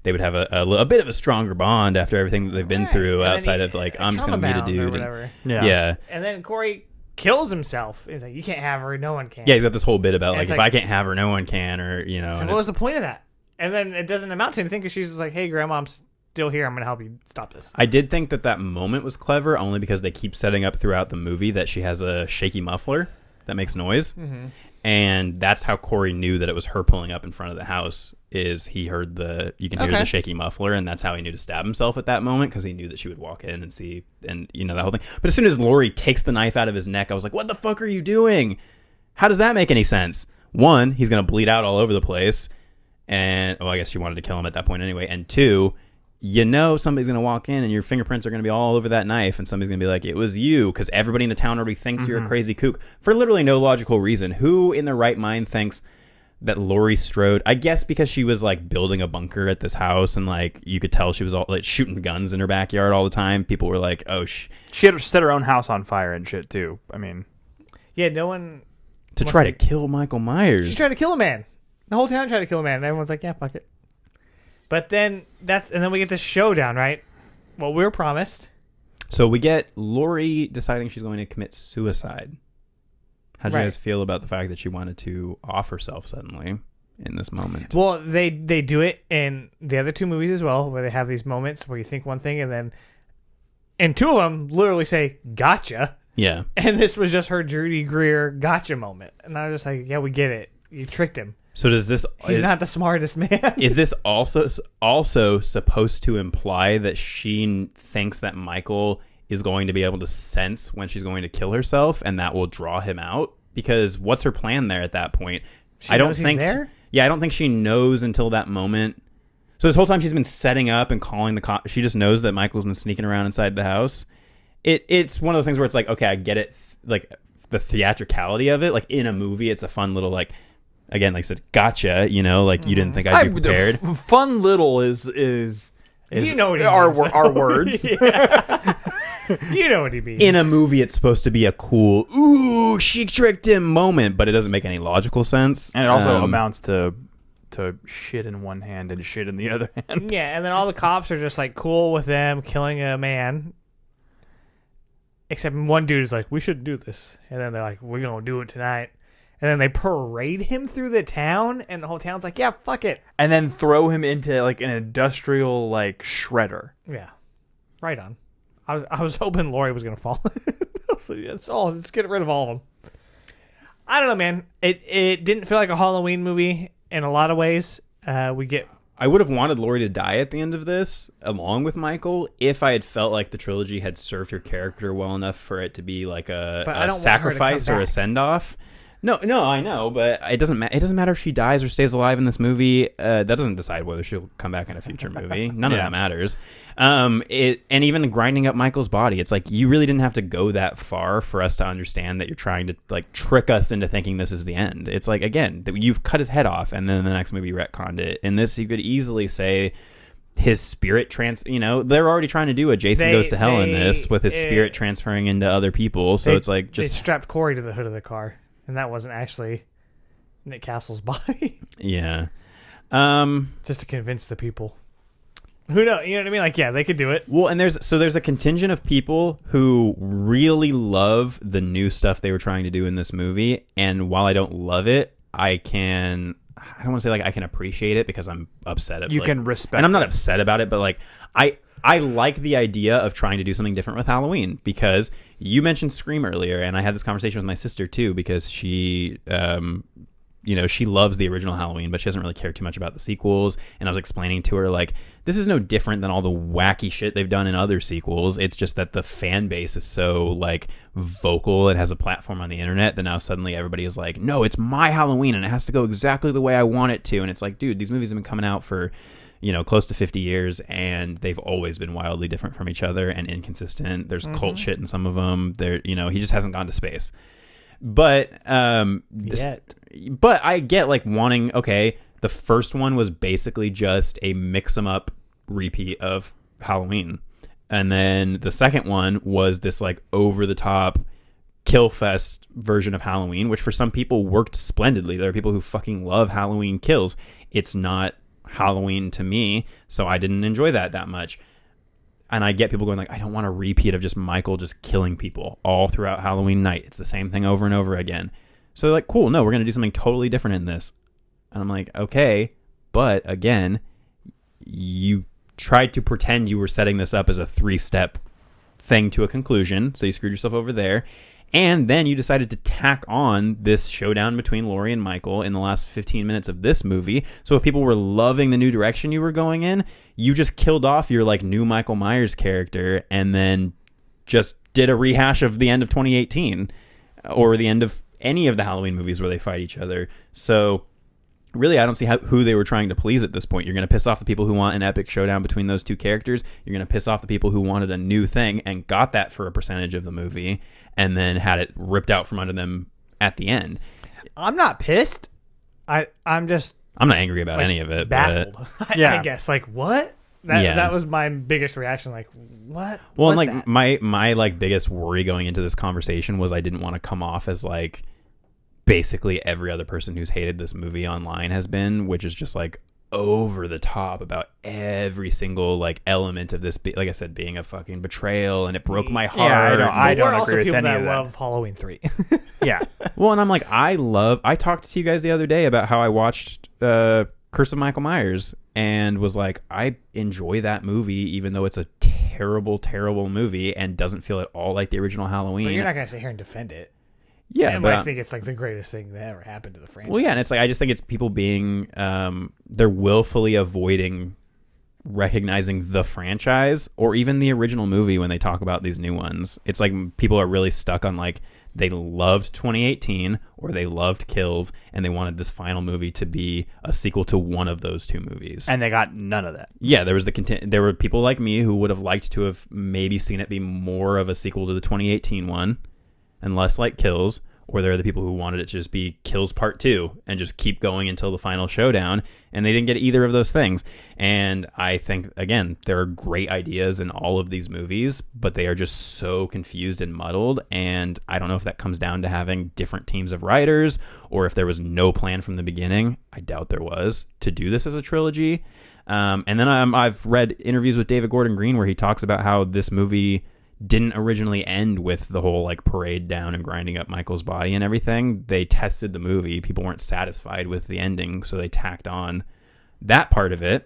they would have a bit of a stronger bond after everything that they've been through, and outside of like, I'm just gonna meet a dude. Yeah. And then Corey kills himself. He's like, you can't have her, no one can. Yeah, he's got this whole bit about And like, it's if like, I can't have her, no one can, or you know. So And what was the point of that? And then it doesn't amount to anything because she's just like, hey, Grandma, I'm still here. I'm going to help you stop this. I did think that moment was clever, only because they keep setting up throughout the movie that she has a shaky muffler that makes noise. Mm-hmm. And that's how Corey knew that it was her pulling up in front of the house, is he heard you can hear the shaky muffler, and that's how he knew to stab himself at that moment, because he knew that she would walk in and see, and you know, that whole thing. But as soon as Lori takes the knife out of his neck, I was like, what the fuck are you doing? How does that make any sense? One, he's going to bleed out all over the place, and, I guess she wanted to kill him at that point anyway, and two, you know somebody's going to walk in and your fingerprints are going to be all over that knife, and somebody's going to be like, it was you, because everybody in the town already thinks you're a crazy kook for literally no logical reason. Who in their right mind thinks that Laurie Strode, I guess because she was like building a bunker at this house, and like you could tell she was all like shooting guns in her backyard all the time. People were like, oh, she had set her own house on fire and shit too. I mean, yeah, no one to try to kill Michael Myers. She tried to kill a man. The whole town tried to kill a man, and everyone's like, yeah, fuck it. But then then we get this showdown, right? What we were promised. So we get Lori deciding she's going to commit suicide. How do you guys feel about the fact that she wanted to off herself suddenly in this moment? Well, they do it in the other two movies as well, where they have these moments where you think one thing, and then and two of them literally say, gotcha. Yeah. And this was just her Judy Greer gotcha moment. And I was just like, yeah, we get it. You tricked him. So does this... He's not the smartest man. Is this also supposed to imply that she thinks that Michael is going to be able to sense when she's going to kill herself, and that will draw him out? Because what's her plan there at that point? I don't think he's there? Yeah, I don't think she knows until that moment. So this whole time she's been setting up and calling the cops. She just knows that Michael's been sneaking around inside the house. It's one of those things where it's like, okay, I get it, like the theatricality of it. Like in a movie, it's a fun little like, again, like I said, gotcha. You know, like you didn't think I'd be prepared. Fun little is you know what our words. You know what he means. In a movie, it's supposed to be a cool, ooh, she tricked him moment, but it doesn't make any logical sense. And it also amounts to shit in one hand and shit in the other hand. Yeah, and then all the cops are just like cool with them killing a man. Except one dude is like, we shouldn't do this. And then they're like, we're going to do it tonight. And then they parade him through the town, and the whole town's like, yeah, fuck it. And then throw him into like an industrial like shredder. Yeah. Right on. I was hoping Lori was going to fall. So, yeah, let's get rid of all of them. I don't know, man. It didn't feel like a Halloween movie in a lot of ways. I would have wanted Lori to die at the end of this, along with Michael, if I had felt like the trilogy had served her character well enough for it to be like a sacrifice or a send-off. No, I know, but it doesn't matter if she dies or stays alive in this movie. That doesn't decide whether she'll come back in a future movie. None of that matters. And even grinding up Michael's body, it's like you really didn't have to go that far for us to understand that you're trying to like trick us into thinking this is the end. It's like, again, that you've cut his head off, and then the next movie retconned it. In this, you could easily say his spirit they're already trying to do a Jason Goes to Hell in this with his spirit transferring into other people. So it's like they strapped Corey to the hood of the car. And that wasn't actually Nick Castle's body. Yeah. Just to convince the people. Who knows? You know what I mean? Like, yeah, they could do it. Well, and there's a contingent of people who really love the new stuff they were trying to do in this movie, and while I don't love it, I don't want to say like I can appreciate it because I'm upset at it. You can respect and I'm not it. upset about it, but like I like the idea of trying to do something different with Halloween, because you mentioned Scream earlier, and I had this conversation with my sister too, because she she loves the original Halloween, but she doesn't really care too much about the sequels. And I was explaining to her, like, this is no different than all the wacky shit they've done in other sequels. It's just that the fan base is so, like, vocal and has a platform on the internet that now suddenly everybody is like, no, it's my Halloween and it has to go exactly the way I want it to. And it's like, dude, these movies have been coming out for, close to 50 years, and they've always been wildly different from each other and inconsistent. There's cult shit in some of them. He just hasn't gone to space. But but I get like wanting, okay, the first one was basically just a mix 'em up repeat of Halloween, and then the second one was this like over the top kill fest version of Halloween, which for some people worked splendidly. There are people who fucking love Halloween kills. It's not Halloween to me, so I didn't enjoy that much. And I get people going like, I don't want a repeat of just Michael just killing people all throughout Halloween night. It's the same thing over and over again. So they're like, cool, no, we're going to do something totally different in this. And I'm like, okay, but again, you tried to pretend you were setting this up as a 3-step thing to a conclusion, so you screwed yourself over there. And then you decided to tack on this showdown between Laurie and Michael in the last 15 minutes of this movie. So if people were loving the new direction you were going in, you just killed off your like new Michael Myers character and then just did a rehash of the end of 2018 or the end of any of the Halloween movies where they fight each other. So really, I don't see who they were trying to please at this point. You're going to piss off the people who want an epic showdown between those two characters. You're going to piss off the people who wanted a new thing and got that for a percentage of the movie and then had it ripped out from under them at the end. I'm not pissed. I'm not angry about any of it. Baffled. But I guess. Like, what? That was my biggest reaction. Like, what? Well, What's and like my like biggest worry going into this conversation was I didn't want to come off as like basically every other person who's hated this movie online has been, which is just like over the top about every single like element of this, like I said, being a fucking betrayal, and it broke my heart. Yeah, I don't agree with any that of that. love Halloween 3. Yeah. Well, and I'm like, I talked to you guys the other day about how I watched Curse of Michael Myers and was like, I enjoy that movie even though it's a terrible, terrible movie and doesn't feel at all like the original Halloween. But you're not going to sit here and defend it. Yeah, but I think it's like the greatest thing that ever happened to the franchise. Well, yeah, and it's like I just think it's people being they're willfully avoiding recognizing the franchise or even the original movie when they talk about these new ones. It's like people are really stuck on like they loved 2018 or they loved Kills and they wanted this final movie to be a sequel to one of those two movies. And they got none of that. Yeah, there were people like me who would have liked to have maybe seen it be more of a sequel to the 2018 one and less like Kills, or there are the people who wanted it to just be Kills Part 2 and just keep going until the final showdown, and they didn't get either of those things. And I think, again, there are great ideas in all of these movies, but they are just so confused and muddled, and I don't know if that comes down to having different teams of writers, or if there was no plan from the beginning. I doubt there was, to do this as a trilogy. And then I've read interviews with David Gordon Green where he talks about how this movie didn't originally end with the whole like parade down and grinding up Michael's body and everything. They tested the movie. People weren't satisfied with the ending, so they tacked on that part of it.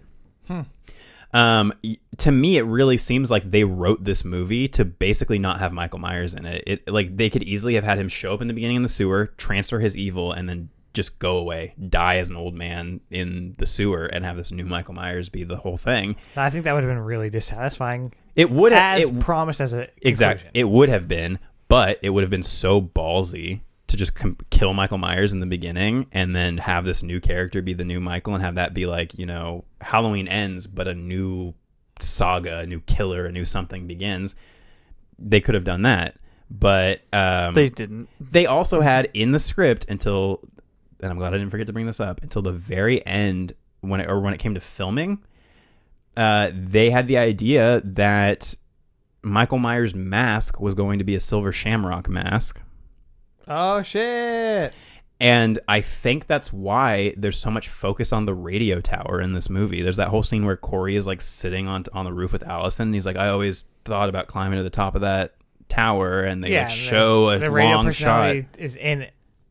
To me, it really seems like they wrote this movie to basically not have Michael Myers in it. It like they could easily have had him show up in the beginning in the sewer, transfer his evil, and then just go away, die as an old man in the sewer, and have this new Michael Myers be the whole thing. I think that would have been really dissatisfying. It would have promised as a exactly. conclusion. It would have been, but it would have been so ballsy to just kill Michael Myers in the beginning and then have this new character be the new Michael and have that be like, you know, Halloween ends, but a new saga, a new killer, a new something begins. They could have done that, but they didn't. They also had in the script until. And I'm glad I didn't forget to bring this up, until the very end when it came to filming, they had the idea that Michael Myers' mask was going to be a silver shamrock mask. Oh, shit. And I think that's why there's so much focus on the radio tower in this movie. There's that whole scene where Corey is like sitting on the roof with Allison. And he's like, I always thought about climbing to the top of that tower, and they like show a the radio long shot. Is in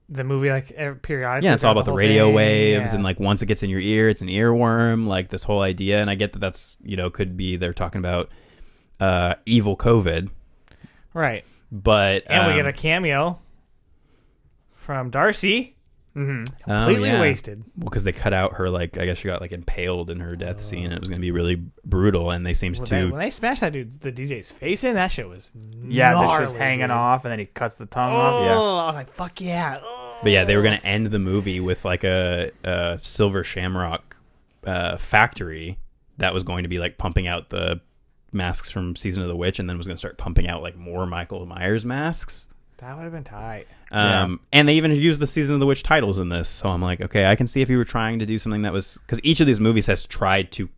the movie like periodically. Yeah, it's all about the radio thing. waves, and like once it gets in your ear, it's an earworm. Like this whole idea, and I get that that's could be they're talking about evil COVID, right? But and we get a cameo from Darcy. Completely wasted. Well, because they cut out her, like, I guess she got like impaled in her death scene, and it was going to be really brutal, and they seemed to... When they smashed that dude, the DJ's face in, that shit was that shit's hanging off, and then he cuts the tongue off. Yeah. I was like, fuck yeah. But yeah, they were going to end the movie with like a silver shamrock factory that was going to be like pumping out the masks from Season of the Witch, and then was going to start pumping out like more Michael Myers masks. That would have been tight. And they even used the Season of the Witch titles in this. So I'm like, okay, I can see if you were trying to do something that was... Because each of these movies has tried to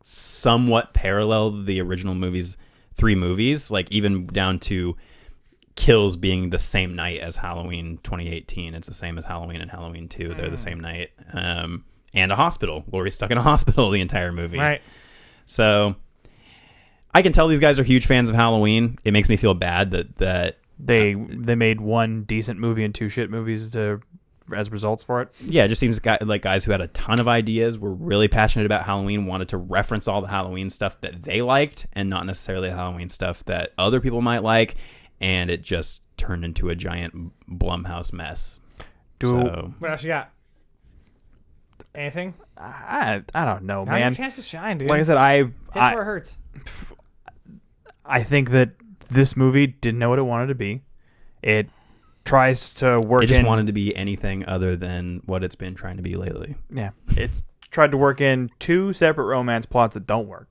somewhat parallel the original movies, 3 movies, like even down to kills being the same night as Halloween 2018. It's the same as Halloween and Halloween 2. They're the same night. And a hospital. Laurie's stuck in a hospital the entire movie. Right. So I can tell these guys are huge fans of Halloween. It makes me feel bad that They made 1 decent movie and 2 shit movies as results for it. Yeah, it just seems like guys who had a ton of ideas, were really passionate about Halloween, wanted to reference all the Halloween stuff that they liked and not necessarily the Halloween stuff that other people might like, and it just turned into a giant Blumhouse mess. What else you got? Anything? I don't know, Now man. your chance to shine, dude. Like I said, Hits where it hurts. I think that this movie didn't know what it wanted to be. It tries to work. It just wanted to be anything other than what it's been trying to be lately. Yeah, it tried to work in 2 separate romance plots that don't work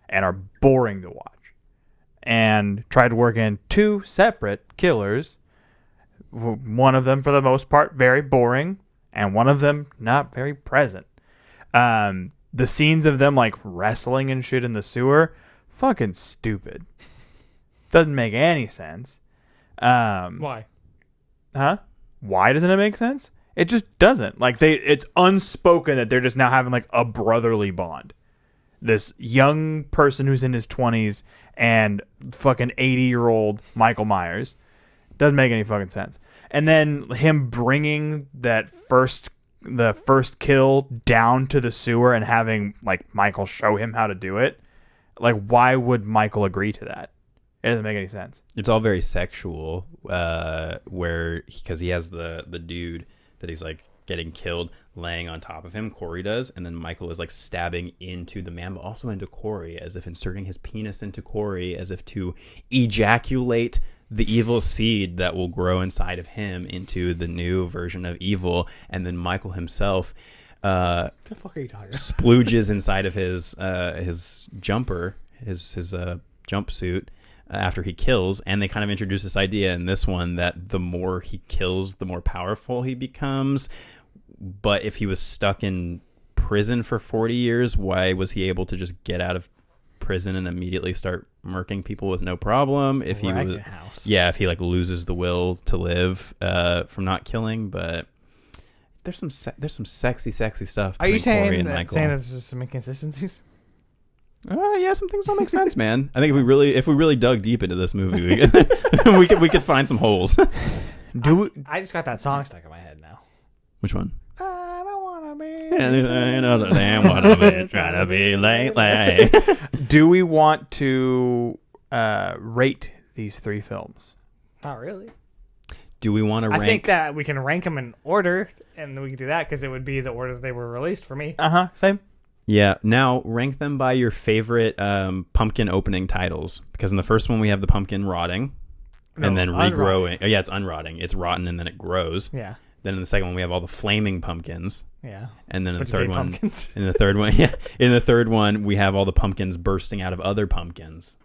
and are boring to watch, and tried to work in 2 separate killers. One of them, for the most part, very boring, and one of them not very present. The scenes of them like wrestling and shit in the sewer, fucking stupid. Doesn't make any sense. Why? Huh? Why doesn't it make sense? It just doesn't. Like it's unspoken that they're just now having like a brotherly bond. This young person who's in his 20s and fucking 80-year-old Michael Myers. Doesn't make any fucking sense. And then him bringing the first kill down to the sewer and having like Michael show him how to do it. Like, why would Michael agree to that? It doesn't make any sense. It's all very sexual, because he has the dude that he's like getting killed laying on top of him. Corey does, and then Michael is like stabbing into the man, but also into Corey, as if inserting his penis into Corey, as if to ejaculate the evil seed that will grow inside of him into the new version of evil. And then Michael himself, what the fuck are you talking about? splooges inside of his jumper, his jumpsuit. After he kills, and they kind of introduce this idea in this one that the more he kills, the more powerful he becomes. But if he was stuck in prison for 40 years, why was he able to just get out of prison and immediately start murking people with no problem? If he was, if he like loses the will to live from not killing. But there's some sexy stuff. Are you saying Corey and that Michael. there's just some inconsistencies? Yeah, some things don't make sense, man. I think if we really dug deep into this movie, we could find some holes. I just got that song stuck in my head now. Which one? I don't wanna be. Anything other than what I've been trying to be lately. Do we want to rate these 3 films? Not really. Do we want to rank? I think that we can rank them in order, and we can do that because it would be the order they were released for me. Same. Yeah. Now rank them by your favorite pumpkin opening titles, because in the first one we have the pumpkin rotting, and then regrowing. Oh, yeah, it's unrotting. It's rotten and then it grows. Yeah. Then in the second one we have all the flaming pumpkins. Yeah. And then in the Bunch of third big one, pumpkins. in the third one we have all the pumpkins bursting out of other pumpkins.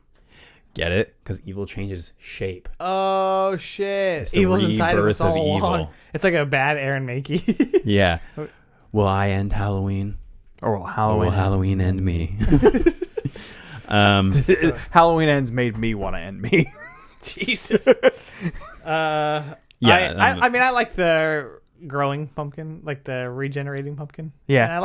Get it? Because evil changes shape. Oh shit! It's the Evil's inside of us rebirth of all along. evil. It's like a bad Aaron Mackey. Yeah. Will I end Halloween? Or will Halloween? Will Halloween end me? Halloween Ends made me want to end me. Jesus. Yeah, I mean, I like the growing pumpkin, like the regenerating pumpkin. Yeah. And I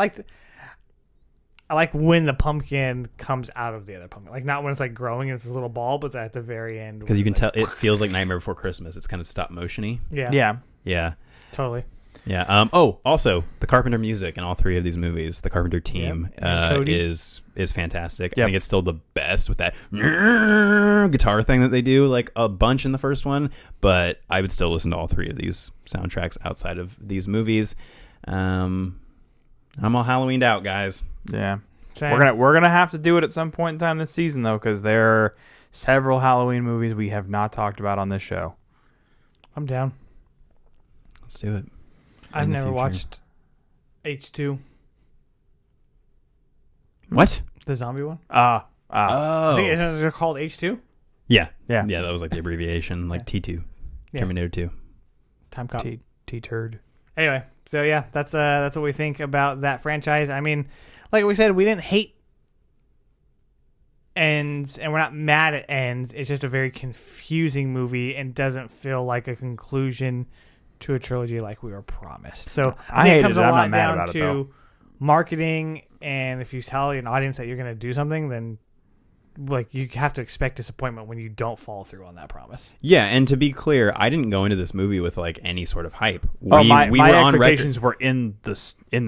like when the pumpkin comes out of the other pumpkin. Like not when it's like growing and it's a little ball, but at the very end. Because you can tell it feels like Nightmare Before Christmas. It's kind of stop motion-y. Yeah. Yeah. Yeah. Totally. Yeah. Also the Carpenter music in all three of these movies. The Carpenter team is fantastic. Yep. I think it's still the best with that guitar thing that they do like a bunch in the first one. But I would still listen to all three of these soundtracks outside of these movies. I'm all Halloweened out, guys. Yeah. Same. We're gonna have to do it at some point in time this season though, because there are several Halloween movies we have not talked about on this show. I'm down. Let's do it. I've In the never future. watched H2, What? the zombie one. Oh. I think isn't it called H2? Yeah. Yeah. Yeah, that was like the abbreviation, like T2. Yeah. Terminator 2. Time cop. T-turd. Anyway, so yeah, that's what we think about that franchise. I mean, like we said, we didn't hate Ends, and we're not mad at Ends. It's just a very confusing movie and doesn't feel like a conclusion to a trilogy like we were promised. So I think hated it comes it. a I'm lot not mad down about it, to though. marketing, and if you tell an audience that you're going to do something, then like you have to expect disappointment when you don't follow through on that promise. Yeah, and to be clear, I didn't go into this movie with like any sort of hype. My were on expectations were in the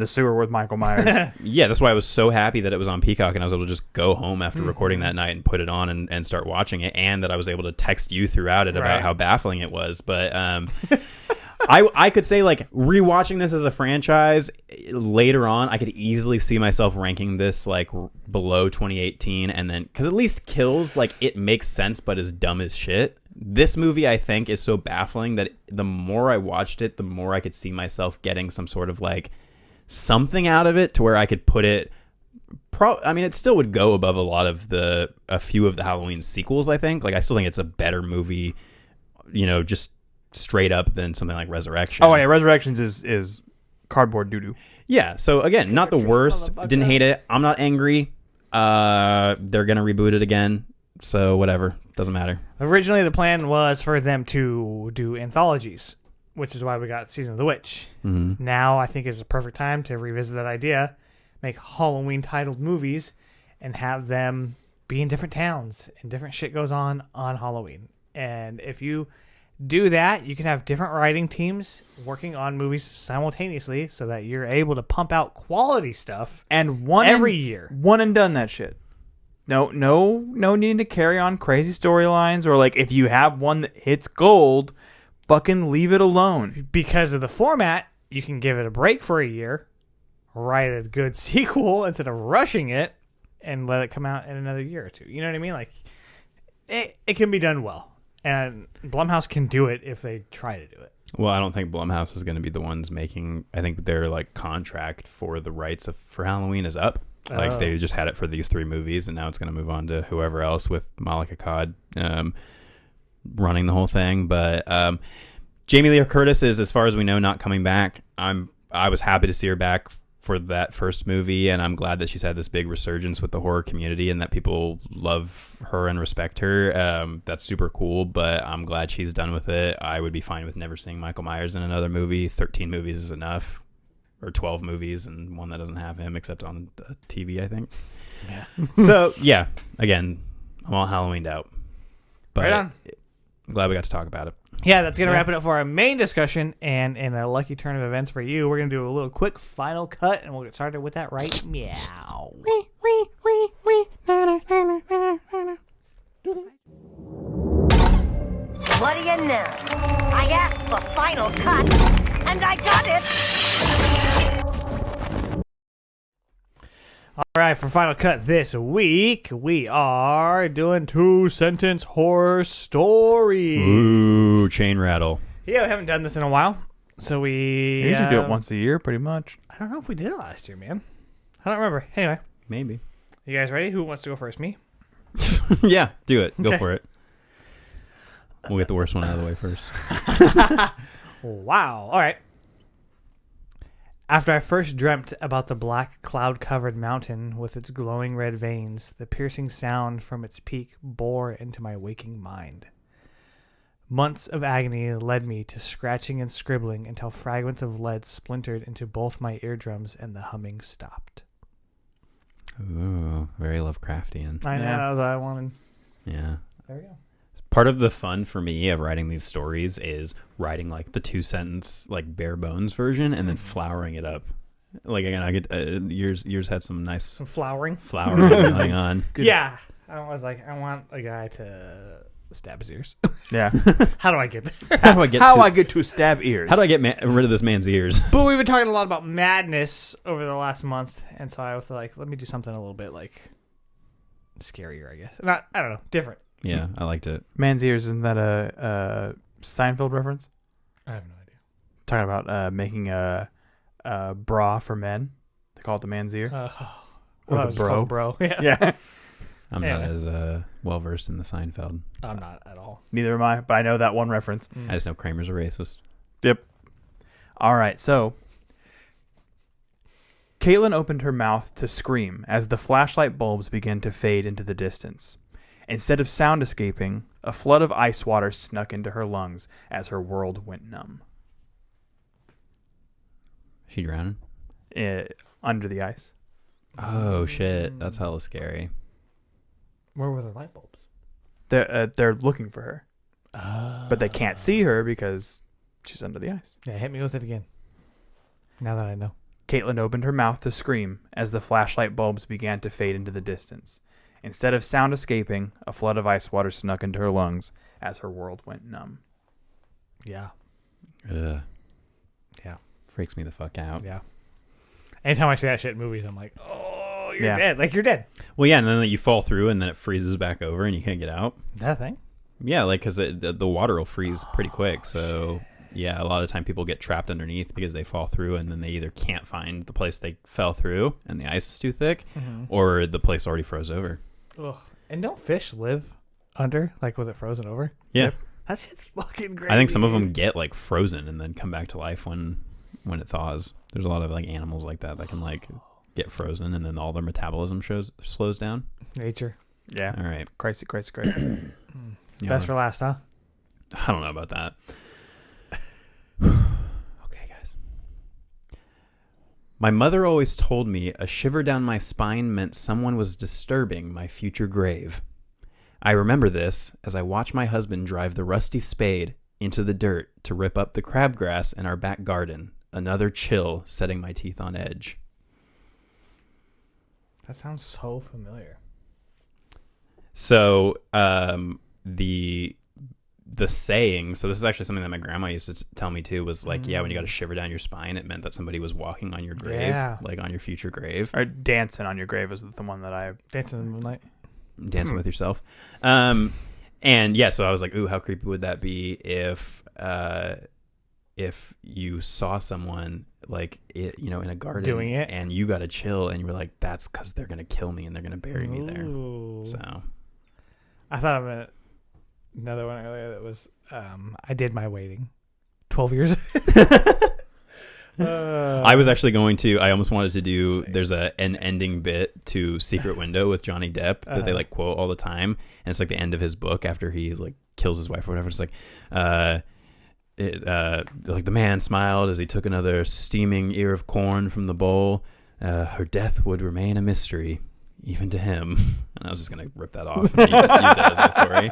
sewer with Michael Myers. Yeah, that's why I was so happy that it was on Peacock and I was able to just go home after recording that night and put it on and start watching it, and that I was able to text you throughout it about Right. how baffling it was. But I could say like rewatching this as a franchise later on, I could easily see myself ranking this like below 2018, and then because at least Kills, like it makes sense but is dumb as shit. This movie I think is so baffling that the more I watched it, the more I could see myself getting some sort of like something out of it to where I could put it. I mean, it still would go above a few of the Halloween sequels. I think like I still think it's a better movie, just straight up than something like Resurrection. Oh yeah, Resurrections is cardboard doo doo. Yeah, so again, not the worst. Didn't hate it. I'm not angry. They're gonna reboot it again, so whatever. Doesn't matter. Originally, the plan was for them to do anthologies, which is why we got Season of the Witch. Mm-hmm. Now, I think is the perfect time to revisit that idea, make Halloween-titled movies, and have them be in different towns, and different shit goes on Halloween. And if you do that, you can have different writing teams working on movies simultaneously so that you're able to pump out quality stuff And every year. One and done that shit. No need to carry on crazy storylines, or like if you have one that hits gold, fucking leave it alone. Because of the format, you can give it a break for a year, write a good sequel instead of rushing it, and let it come out in another year or two. You know what I mean? Like, it can be done well. And Blumhouse can do it if they try to do it. Well, I don't think Blumhouse is going to be the ones making. I think their like contract for the rights for Halloween is up. Like they just had it for these 3 movies, and now it's going to move on to whoever else with Malika Akkad running the whole thing. But Jamie Lee Curtis is, as far as we know, not coming back. I was happy to see her back for that first movie, and I'm glad that she's had this big resurgence with the horror community and that people love her and respect her. That's super cool, but I'm glad she's done with it. I would be fine with never seeing Michael Myers in another movie. 13 movies is enough, or 12 movies and one that doesn't have him except on TV, I think. Yeah. So, yeah, again, I'm all Halloweened out. But Right on. I'm glad we got to talk about it. Yeah, that's going to wrap it up for our main discussion. And in a lucky turn of events for you, we're going to do a little quick final cut, and we'll get started with that right meow. What do you know? I asked for final cut, and I got it! All right, for final cut this week, we are doing 2-sentence horror stories. Ooh, chain rattle. Yeah, we haven't done this in a while, so we You usually do it once a year, pretty much. I don't know if we did it last year, man. I don't remember. Anyway, Maybe. you guys ready? Who wants to go first? Me? Yeah, do it. Go Okay. for it. We'll get the worst one out of the way first. Wow. All right. After I first dreamt about the black cloud-covered mountain with its glowing red veins, the piercing sound from its peak bore into my waking mind. Months of agony led me to scratching and scribbling until fragments of lead splintered into both my eardrums and the humming stopped. Ooh, very Lovecraftian. I know, Yeah. that was what I wanted. Yeah. There we go. Part of the fun for me of writing these stories is writing like the 2-sentence, like bare bones version, and then flowering it up. Like again, I get yours had some nice Some flowering. flowering going on. Yeah. I was like, I want a guy to stab his ears. Yeah. How do I get there? How do I get? I get to stab ears? How do I get rid of this man's ears? But we've been talking a lot about madness over the last month, and so I was like, let me do something a little bit like scarier, I guess. Not, I don't know, different. Yeah, I liked it. Man's ears, isn't that a Seinfeld reference? I have no idea. Talking about making a bra for men. They call it the man's ear. Or the bro. Bro. Yeah. Yeah. I'm not Anyway. as well versed in the Seinfeld. I'm not at all. Neither am I, but I know that one reference. I just know Kramer's a racist. Yep. All right, so Caitlin opened her mouth to scream as the flashlight bulbs began to fade into the distance. Instead of sound escaping, a flood of ice water snuck into her lungs as her world went numb. She drowning? Under the ice. Oh shit, that's hella scary. Where were the light bulbs? They're looking for her, but they can't see her because she's under the ice. Yeah, hit me with it again. Now that I know. Caitlin opened her mouth to scream as the flashlight bulbs began to fade into the distance. Instead of sound escaping, a flood of ice water snuck into her lungs as her world went numb. Yeah. Ugh. Yeah. Freaks me the fuck out. Yeah. Anytime I see that shit in movies, I'm like, oh, you're Yeah. dead. Like, you're dead. Well, yeah, and then you fall through, and then it freezes back over, and you can't get out. Is that a thing? Yeah, like because the water will freeze pretty quick. So yeah, a lot of the time people get trapped underneath because they fall through, and then they either can't find the place they fell through, and the ice is too thick, or the place already froze over. Ugh. And don't fish live under? Like, was it frozen over? Yeah, Yep. That shit's fucking crazy. I think some of them get like frozen and then come back to life when it thaws. There's a lot of like animals like that can like get frozen, and then all their metabolism slows down. Nature. Yeah. All right, Crazy. You Best know, for last, huh? I don't know about that. Okay, guys. My mother always told me a shiver down my spine meant someone was disturbing my future grave. I remember this as I watch my husband drive the rusty spade into the dirt to rip up the crabgrass in our back garden, another chill setting my teeth on edge. That sounds so familiar. So, the saying, so this is actually something that my grandma used to tell me too, was like, yeah, when you got a shiver down your spine, it meant that somebody was walking on your grave, Yeah. like on your future grave. Or dancing on your grave is the one that I... Dancing in the Moonlight. Dancing with yourself. And yeah, so I was like, ooh, how creepy would that be if you saw someone like it, in a garden Doing it? and you got a chill and you were like, that's because they're gonna kill me and they're gonna bury me there. Ooh. So I thought of another one earlier that was I did my waiting 12 years. I was actually I almost wanted to do, there's an ending bit to Secret Window with Johnny Depp that they like quote all the time, and it's like the end of his book after he like kills his wife or whatever. It's like like the man smiled as he took another steaming ear of corn from the bowl. Her death would remain a mystery even to him. And I was just gonna rip that off and use that as my story.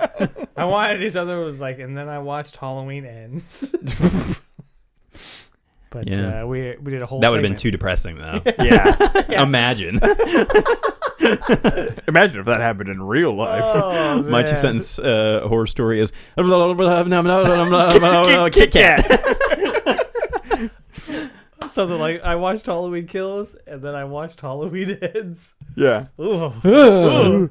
I wanted to do something that was like, and then I watched Halloween Ends. But Yeah. we did a whole That would have been segment. too depressing though. Yeah. Imagine. Imagine if that happened in real life. Oh, My man. 2-sentence horror story is Kit Kat. Something like, I watched Halloween Kills, and then I watched Halloween Ends. Yeah. Ooh. Ooh.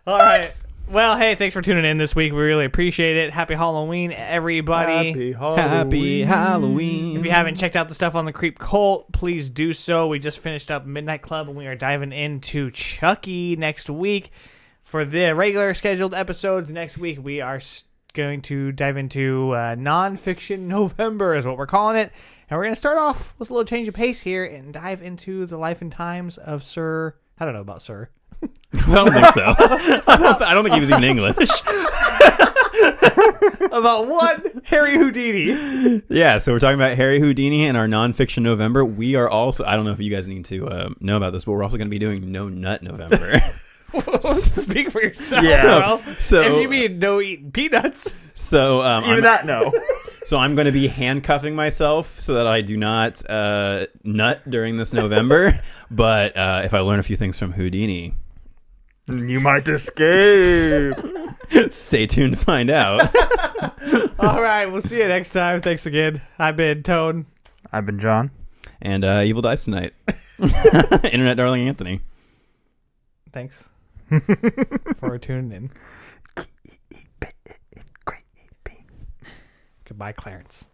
All right. Well, hey, thanks for tuning in this week. We really appreciate it. Happy Halloween, everybody. Happy Halloween. If you haven't checked out the stuff on the Creep Cult, please do so. We just finished up Midnight Club, and we are diving into Chucky next week. For the regular scheduled episodes next week, we are going to dive into Nonfiction November is what we're calling it. And we're going to start off with a little change of pace here and dive into the life and times of Sir... I don't know about Sir. I don't think so. I don't think he was even English. about one Harry Houdini. Yeah, so we're talking about Harry Houdini in our nonfiction November. We are also, I don't know if you guys need to know about this, but we're also going to be doing No Nut November. Speak for yourself. Yeah. Well, So- if you mean no eating peanuts, So Even that, no. So I'm going to be handcuffing myself so that I do not nut during this November. But if I learn a few things from Houdini, You might escape. stay tuned to find out. all right, we'll see you next time. Thanks again. I've been Tone. I've been John. And Evil Dies Tonight. Internet Darling Anthony. Thanks for tuning in. Goodbye, Clarence.